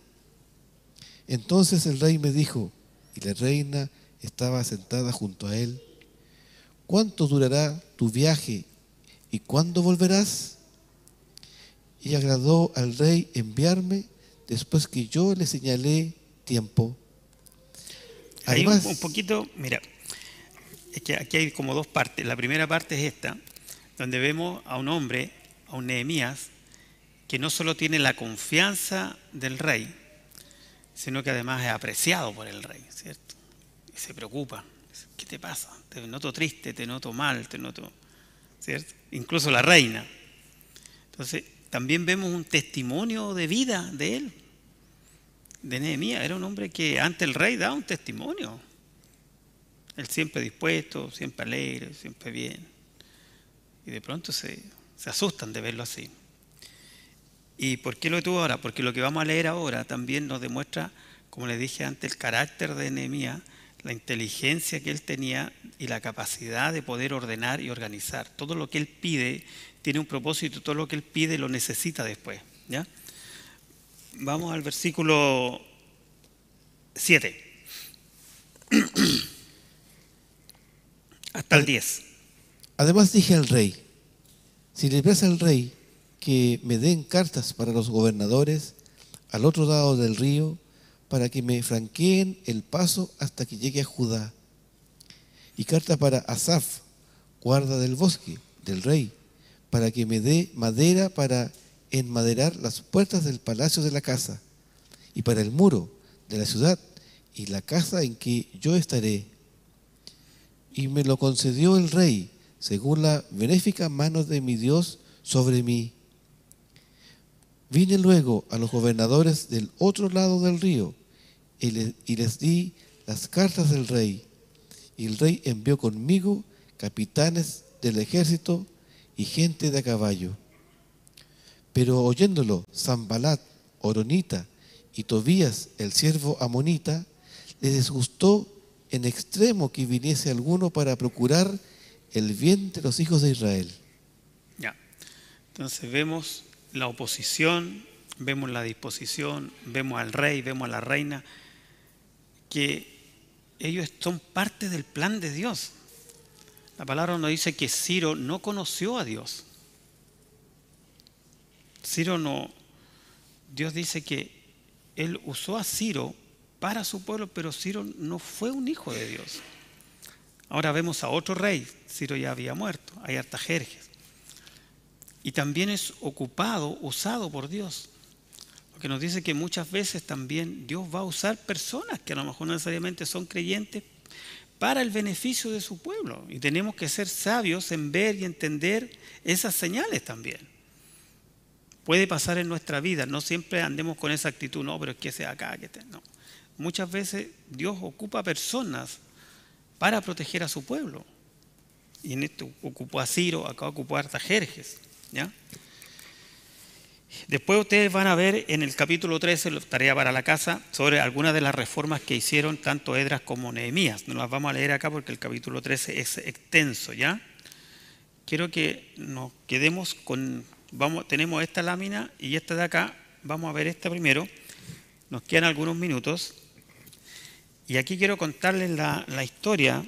Entonces el rey me dijo, y la reina estaba sentada junto a él: ¿cuánto durará tu viaje y cuándo volverás? Y agradó al rey enviarme después que yo le señalé tiempo. Además, Hay un poquito, mira, es que aquí hay como dos partes. La primera parte es esta, donde vemos a un hombre, a un Nehemías, que no solo tiene la confianza del rey, sino que además es apreciado por el rey, ¿cierto? Y se preocupa. ¿Qué te pasa? Te noto triste, te noto mal, te noto, ¿cierto? Incluso la reina. Entonces, también vemos un testimonio de vida de él, de Nehemías. Era un hombre que ante el rey daba un testimonio. Él siempre dispuesto, siempre alegre, siempre bien. Y de pronto se asustan de verlo así. ¿Y por qué lo tuvo ahora? Porque lo que vamos a leer ahora también nos demuestra, como les dije antes, el carácter de Nehemías, la inteligencia que él tenía y la capacidad de poder ordenar y organizar. Todo lo que él pide tiene un propósito, todo lo que él pide lo necesita después, ¿ya? Vamos al versículo 7. Hasta el 10. Además dije al rey: si le place al rey que me den cartas para los gobernadores al otro lado del río, para que me franqueen el paso hasta que llegue a Judá, y carta para Asaf, guarda del bosque del rey, para que me dé madera para enmaderar las puertas del palacio de la casa, y para el muro de la ciudad y la casa en que yo estaré. Y me lo concedió el rey, según la benéfica mano de mi Dios sobre mí. Vine luego a los gobernadores del otro lado del río y les di las cartas del rey. Y el rey envió conmigo capitanes del ejército y gente de a caballo. Pero oyéndolo Sanbalat, horonita, y Tobías, el siervo amonita, les disgustó en extremo que viniese alguno para procurar el bien de los hijos de Israel. Ya. Entonces vemos la oposición vemos la disposición, vemos al rey, vemos a la reina, que ellos son parte del plan de Dios. La palabra nos dice que Ciro no conoció a Dios. Ciro no, Dios dice que él usó a Ciro para su pueblo, pero Ciro no fue un hijo de Dios. Ahora vemos a otro rey, Ciro ya había muerto, hay Artajerjes. Y también es ocupado, usado por Dios. Lo que nos dice que muchas veces también Dios va a usar personas que a lo mejor no necesariamente son creyentes para el beneficio de su pueblo. Y tenemos que ser sabios en ver y entender esas señales también. Puede pasar en nuestra vida, no siempre andemos con esa actitud, no, pero es que sea acá, no. Muchas veces Dios ocupa personas para proteger a su pueblo. Y en esto ocupó a Ciro, acá ocupó a Artajerjes, ¿ya? Después ustedes van a ver en el capítulo 13, tarea para la casa, sobre algunas de las reformas que hicieron tanto Esdras como Nehemías. No las vamos a leer acá porque el capítulo 13 es extenso, ¿ya? Quiero que nos quedemos con, tenemos esta lámina y esta de acá, vamos a ver esta primero, nos quedan algunos minutos. Y aquí quiero contarles la historia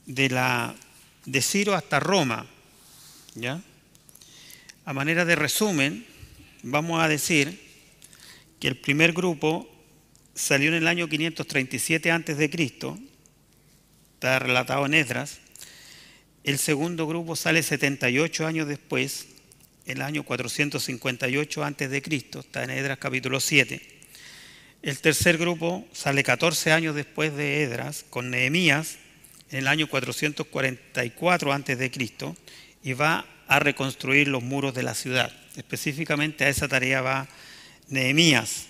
de Ciro hasta Roma, ¿ya? A manera de resumen, vamos a decir que el primer grupo salió en el año 537 a.C., está relatado en Esdras. El segundo grupo sale 78 años después, el año 458 a.C., está en Esdras capítulo 7. El tercer grupo sale 14 años después de Esdras, con Nehemías, en el año 444 a.C., y va a reconstruir los muros de la ciudad. Específicamente a esa tarea va Nehemías.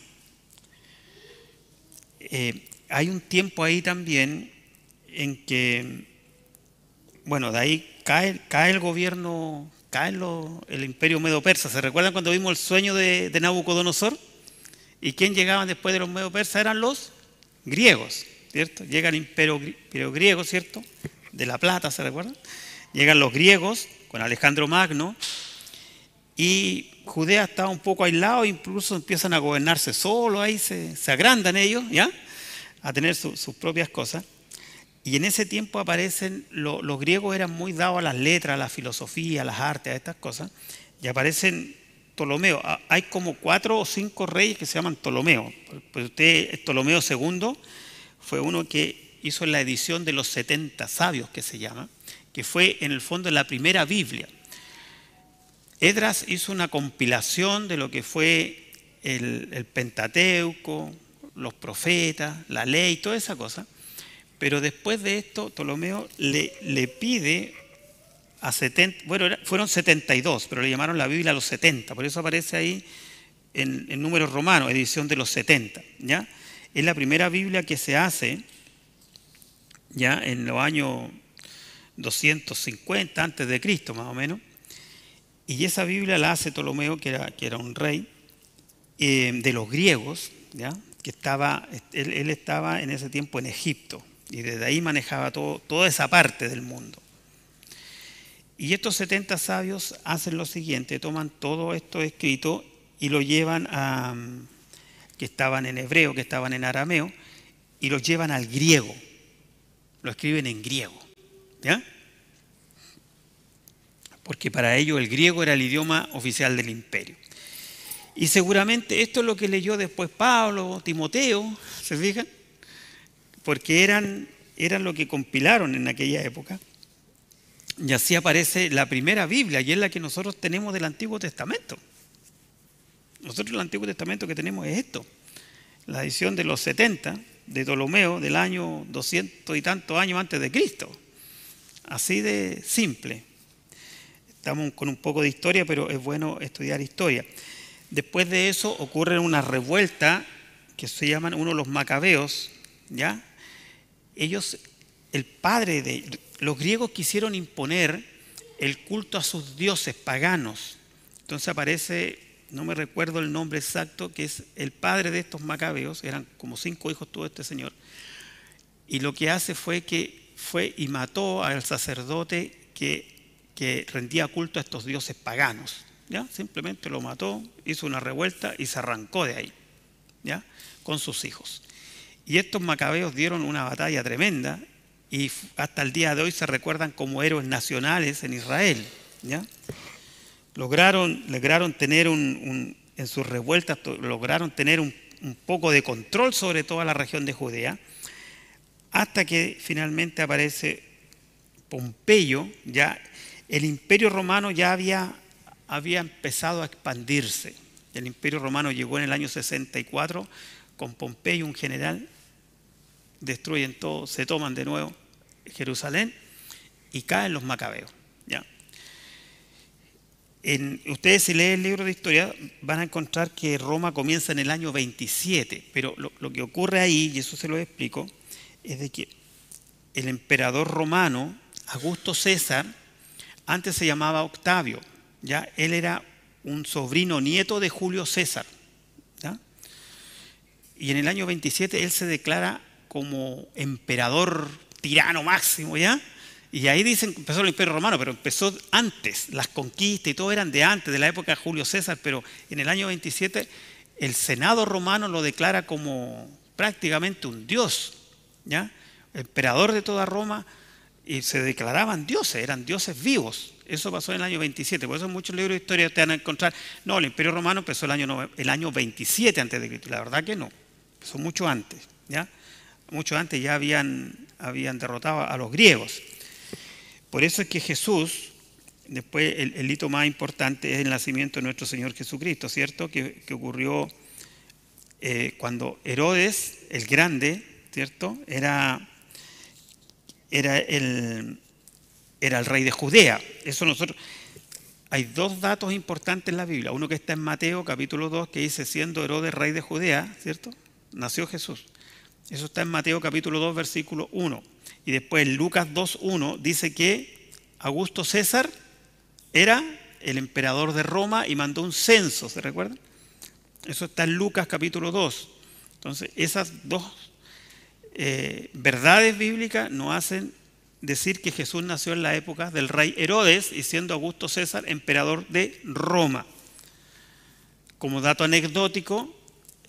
Hay un tiempo ahí también en que, bueno, de ahí cae el gobierno, el imperio medo-persa. ¿Se recuerdan cuando vimos el sueño de Nabucodonosor? ¿Y quién llegaban después de los medo-persas? Eran los griegos, ¿cierto? Llega el imperio griego, ¿cierto? De la plata, ¿se recuerdan? Llegan los griegos con Alejandro Magno y Judea estaba un poco aislado, incluso empiezan a gobernarse solos, ahí se agrandan ellos, ¿ya? A tener sus propias cosas. Y en ese tiempo aparecen, los griegos eran muy dados a las letras, a la filosofía, a las artes, a estas cosas, y aparecen Ptolomeo. Hay como 4 o 5 reyes que se llaman Ptolomeo. Pues Ptolomeo II fue uno que hizo la edición de los 70 sabios, que se llama, que fue en el fondo la primera Biblia. Esdras hizo una compilación de lo que fue el Pentateuco, los profetas, la ley, toda esa cosa. Pero después de esto, Ptolomeo le pide a 70, bueno, fueron 72, pero le llamaron la Biblia a los 70, por eso aparece ahí en números romanos, edición de los 70, ¿ya? Es la primera Biblia que se hace, ya en los años 250 antes de Cristo, más o menos, y esa Biblia la hace Ptolomeo, que era un rey de los griegos, ¿ya? Que él estaba en ese tiempo en Egipto, y desde ahí manejaba toda esa parte del mundo. Y estos 70 sabios hacen lo siguiente, toman todo esto escrito y lo llevan que estaban en hebreo, que estaban en arameo, y los llevan al griego, lo escriben en griego, ¿ya? Porque para ellos el griego era el idioma oficial del imperio. Y seguramente esto es lo que leyó después Pablo, Timoteo, ¿se fijan? Porque eran lo que compilaron en aquella época. Y así aparece la primera Biblia, y es la que nosotros tenemos del Antiguo Testamento. Nosotros el Antiguo Testamento que tenemos es esto, la edición de los 70 de Ptolomeo del año 200 y tantos años antes de Cristo. Así de simple. Estamos con un poco de historia, pero es bueno estudiar historia. Después de eso ocurre una revuelta que se llaman uno de los macabeos, ¿ya? Ellos, los griegos quisieron imponer el culto a sus dioses paganos. Entonces aparece, no me recuerdo el nombre exacto, que es el padre de estos macabeos, eran como 5 hijos tuvo este señor, y lo que hace fue y mató al sacerdote que rendía culto a estos dioses paganos, ¿ya? Simplemente lo mató, hizo una revuelta y se arrancó de ahí, ¿ya? Con sus hijos. Y estos macabeos dieron una batalla tremenda y hasta el día de hoy se recuerdan como héroes nacionales en Israel, ¿ya? Lograron tener en sus revueltas, lograron tener un poco de control sobre toda la región de Judea, hasta que finalmente aparece Pompeyo. Ya el Imperio Romano ya había empezado a expandirse. El Imperio Romano llegó en el año 64 con Pompeyo, un general, destruyen todo, se toman de nuevo Jerusalén y caen los macabeos, ¿ya? Ustedes, si leen el libro de historia, van a encontrar que Roma comienza en el año 27, pero lo que ocurre ahí, y eso se lo explico, es de que el emperador romano, Augusto César, antes se llamaba Octavio, ¿ya? Él era un sobrino nieto de Julio César, ¿ya? Y en el año 27 él se declara como emperador tirano máximo, ¿ya? Y ahí dicen que empezó el Imperio Romano, pero empezó antes, las conquistas y todo eran de antes, de la época de Julio César, pero en el año 27 el Senado romano lo declara como prácticamente un dios, ¿ya? Emperador de toda Roma, y se declaraban dioses, eran dioses vivos. Eso pasó en el año 27, por eso en muchos libros de historia te van a encontrar, no, el Imperio Romano empezó el año 27 antes de Cristo, la verdad que no, empezó mucho antes, ¿ya? Mucho antes ya habían derrotado a los griegos. Por eso es que Jesús, después el hito más importante es el nacimiento de nuestro Señor Jesucristo, ¿cierto? Que ocurrió cuando Herodes el Grande, ¿cierto? Era el rey de Judea. Hay dos datos importantes en la Biblia. Uno que está en Mateo capítulo 2 que dice, siendo Herodes rey de Judea, ¿cierto? Nació Jesús. Eso está en Mateo capítulo 2 versículo 1. Y después en Lucas 2:1 dice que Augusto César era el emperador de Roma y mandó un censo, ¿se recuerdan? Eso está en Lucas capítulo 2. Entonces, esas dos verdades bíblicas nos hacen decir que Jesús nació en la época del rey Herodes y siendo Augusto César emperador de Roma. Como dato anecdótico,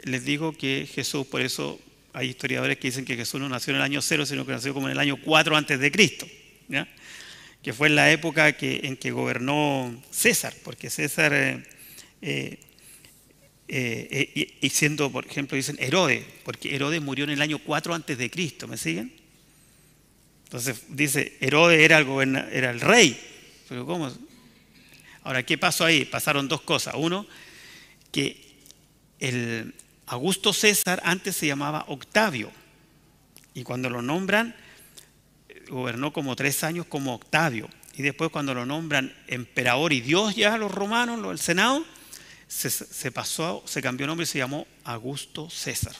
les digo que Jesús, por eso hay historiadores que dicen que Jesús no nació en el año 0, sino que nació como en el año 4 antes de Cristo, ¿ya? Que fue en la época en que gobernó César, porque César, y siendo, por ejemplo, dicen Herodes, porque Herodes murió en el año 4 antes de Cristo, ¿me siguen? Entonces dice, Herodes era el rey, pero ¿cómo? Ahora, ¿qué pasó ahí? Pasaron dos cosas. Uno, que el Augusto César antes se llamaba Octavio y cuando lo nombran gobernó como 3 años como Octavio y después cuando lo nombran emperador y Dios ya los romanos, el Senado, se cambió nombre y se llamó Augusto César.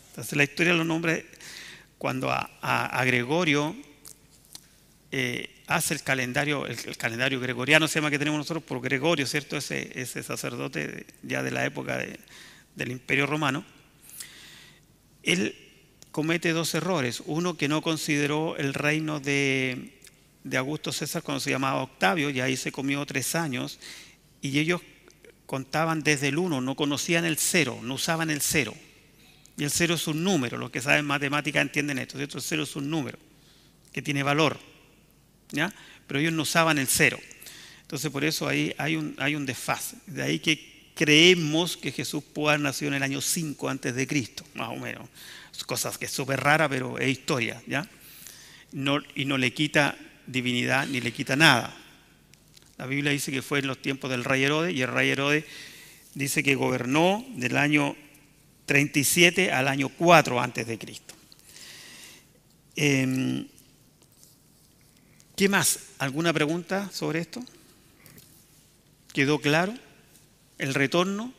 Entonces la historia lo nombra cuando a Gregorio hace el calendario gregoriano, se llama, que tenemos nosotros por Gregorio, ¿cierto? Ese sacerdote ya de la época del Imperio Romano. Él comete 2 errores. Uno, que no consideró el reino de Augusto César cuando se llamaba Octavio, y ahí se comió 3 años, y ellos contaban desde el 1, no conocían el 0, no usaban el 0. Y el 0 es un número, los que saben matemáticas entienden esto, ¿cierto? El 0 es un número que tiene valor, ¿ya? Pero ellos no usaban el 0. Entonces por eso ahí hay un desfase. De ahí que creemos que Jesús pudo haber nacido en el año 5 antes de Cristo, más o menos. Cosas que es súper rara, pero es historia, ¿ya? Y no le quita divinidad ni le quita nada. La Biblia dice que fue en los tiempos del rey Herodes, y el rey Herodes dice que gobernó del año 37 al año 4 antes de Cristo. ¿Qué más? ¿Alguna pregunta sobre esto? ¿Quedó claro? El retorno,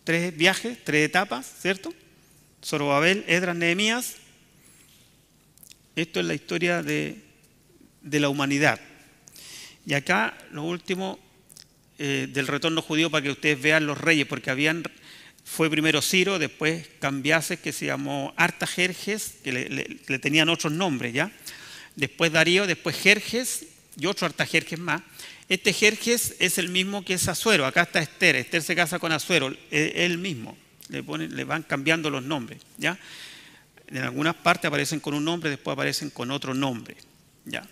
3 viajes, 3 etapas, ¿cierto? Zorobabel, Esdras, Nehemías. Esto es la historia de la humanidad. Y acá lo último del retorno judío, para que ustedes vean los reyes, porque fue primero Ciro, después Cambiases, que se llamó Artajerjes, que le tenían otros nombres, ¿ya? Después Darío, después Jerjes y otro Artajerjes más. Este Jerjes es el mismo que es Asuero. Acá está Esther. Esther se casa con Asuero. Es el mismo. Le van cambiando los nombres, ¿ya? En algunas partes aparecen con un nombre, después aparecen con otro nombre, ¿ya?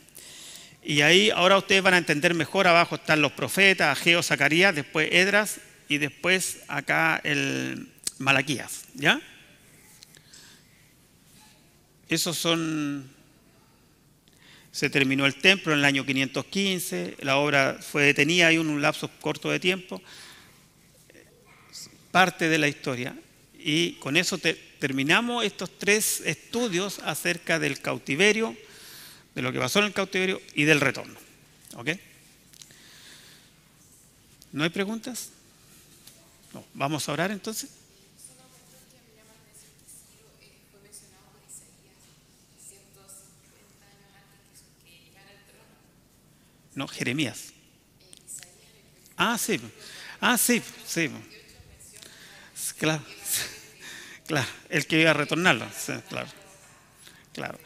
Y ahí ahora ustedes van a entender mejor. Abajo están los profetas, Ageo, Zacarías, después Esdras y después acá el Malaquías, ¿ya? Esos son... Se terminó el templo en el año 515, la obra fue detenida en un lapso corto de tiempo, parte de la historia. Y con eso terminamos estos 3 estudios acerca del cautiverio, de lo que pasó en el cautiverio y del retorno. ¿Ok? ¿No hay preguntas? No. ¿Vamos a orar entonces? No, Jeremías. Ah, sí. Ah, sí, sí. Claro. Claro, el que iba a retornarlo. Sí, claro. Claro.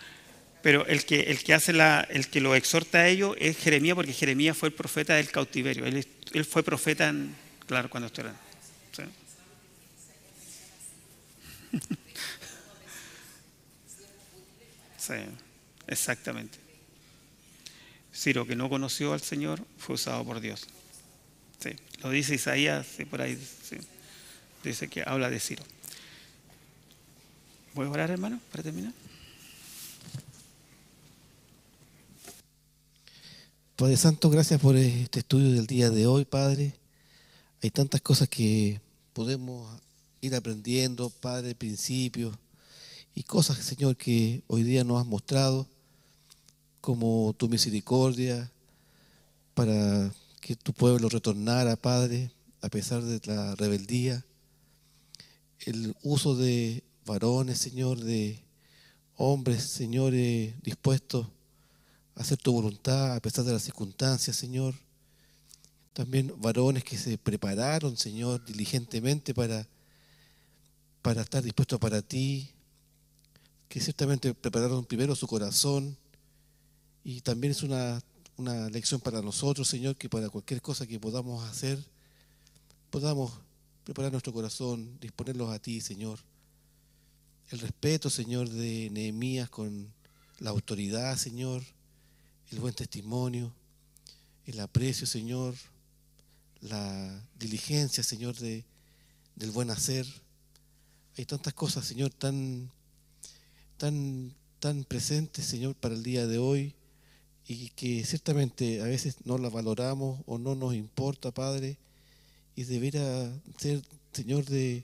Pero el que hace el que lo exhorta a ellos es Jeremías, porque Jeremías fue el profeta del cautiverio. Él fue profeta, claro, cuando esto era. Sí. Sí, exactamente. Ciro, que no conoció al Señor, fue usado por Dios. Sí, lo dice Isaías, sí, por ahí sí, dice que habla de Ciro. ¿Voy a orar, hermano, para terminar? Padre Santo, gracias por este estudio del día de hoy, Padre. Hay tantas cosas que podemos ir aprendiendo, Padre, principios y cosas, Señor, que hoy día nos has mostrado, como tu misericordia para que tu pueblo retornara, Padre, a pesar de la rebeldía, el uso de varones, Señor, de hombres, Señor, dispuestos a hacer tu voluntad a pesar de las circunstancias, Señor. También varones que se prepararon, Señor, diligentemente para estar dispuestos para ti, que ciertamente prepararon primero su corazón. Y también es una lección para nosotros, Señor, que para cualquier cosa que podamos hacer, podamos preparar nuestro corazón, disponerlos a ti, Señor. El respeto, Señor, de Nehemías con la autoridad, Señor, el buen testimonio, el aprecio, Señor, la diligencia, Señor, del buen hacer. Hay tantas cosas, Señor, tan presentes, Señor, para el día de hoy, y que ciertamente a veces no las valoramos o no nos importa, Padre, y debería ser, Señor, de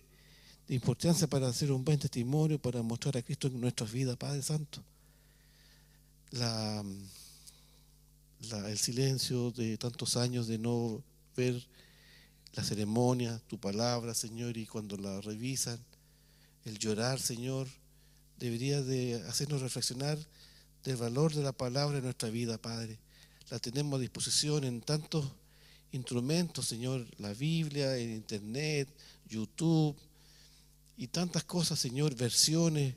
importancia para hacer un buen testimonio, para mostrar a Cristo en nuestras vidas, Padre Santo. El silencio de tantos años de no ver la ceremonia, tu palabra, Señor, y cuando la revisan, el llorar, Señor, debería de hacernos reflexionar del valor de la palabra en nuestra vida, Padre. La tenemos a disposición en tantos instrumentos, Señor, la Biblia, el Internet, YouTube y tantas cosas, Señor, versiones,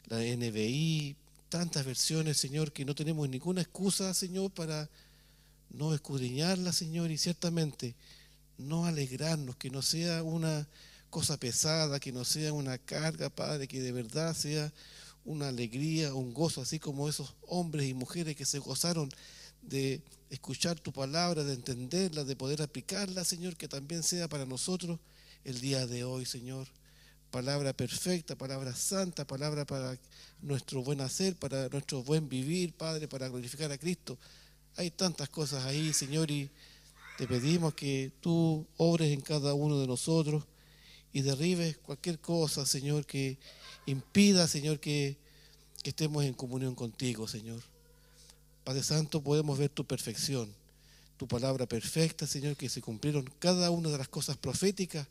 la NBI, tantas versiones, Señor, que no tenemos ninguna excusa, Señor, para no escudriñarla, Señor, y ciertamente no alegrarnos, que no sea una cosa pesada, que no sea una carga, Padre, que de verdad sea una alegría, un gozo, así como esos hombres y mujeres que se gozaron de escuchar tu palabra, de entenderla, de poder aplicarla, Señor, que también sea para nosotros el día de hoy, Señor. Palabra perfecta, palabra santa, palabra para nuestro buen hacer, para nuestro buen vivir, Padre, para glorificar a Cristo. Hay tantas cosas ahí, Señor, y te pedimos que tú obres en cada uno de nosotros y derribes cualquier cosa, Señor, que impida, Señor, que estemos en comunión contigo, Señor. Padre Santo, podemos ver tu perfección, tu palabra perfecta, Señor, que se cumplieron cada una de las cosas proféticas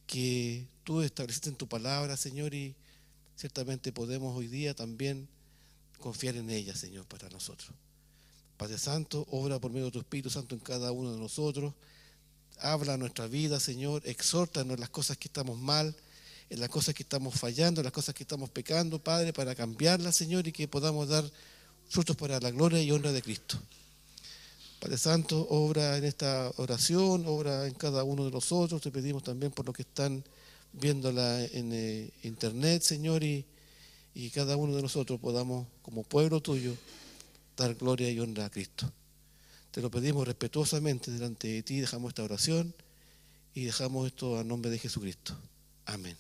que tú estableciste en tu palabra, Señor, y ciertamente podemos hoy día también confiar en ella, Señor, para nosotros. Padre Santo, obra por medio de tu Espíritu Santo en cada uno de nosotros. Habla nuestra vida, Señor, exhórtanos en las cosas que estamos mal, en las cosas que estamos fallando, en las cosas que estamos pecando, Padre, para cambiarlas, Señor, y que podamos dar frutos para la gloria y honra de Cristo. Padre Santo, obra en esta oración, obra en cada uno de nosotros. Te pedimos también por los que están viéndola en internet, Señor, y cada uno de nosotros podamos, como pueblo tuyo, dar gloria y honra a Cristo. Te lo pedimos respetuosamente delante de ti, dejamos esta oración y dejamos esto a nombre de Jesucristo. Amén.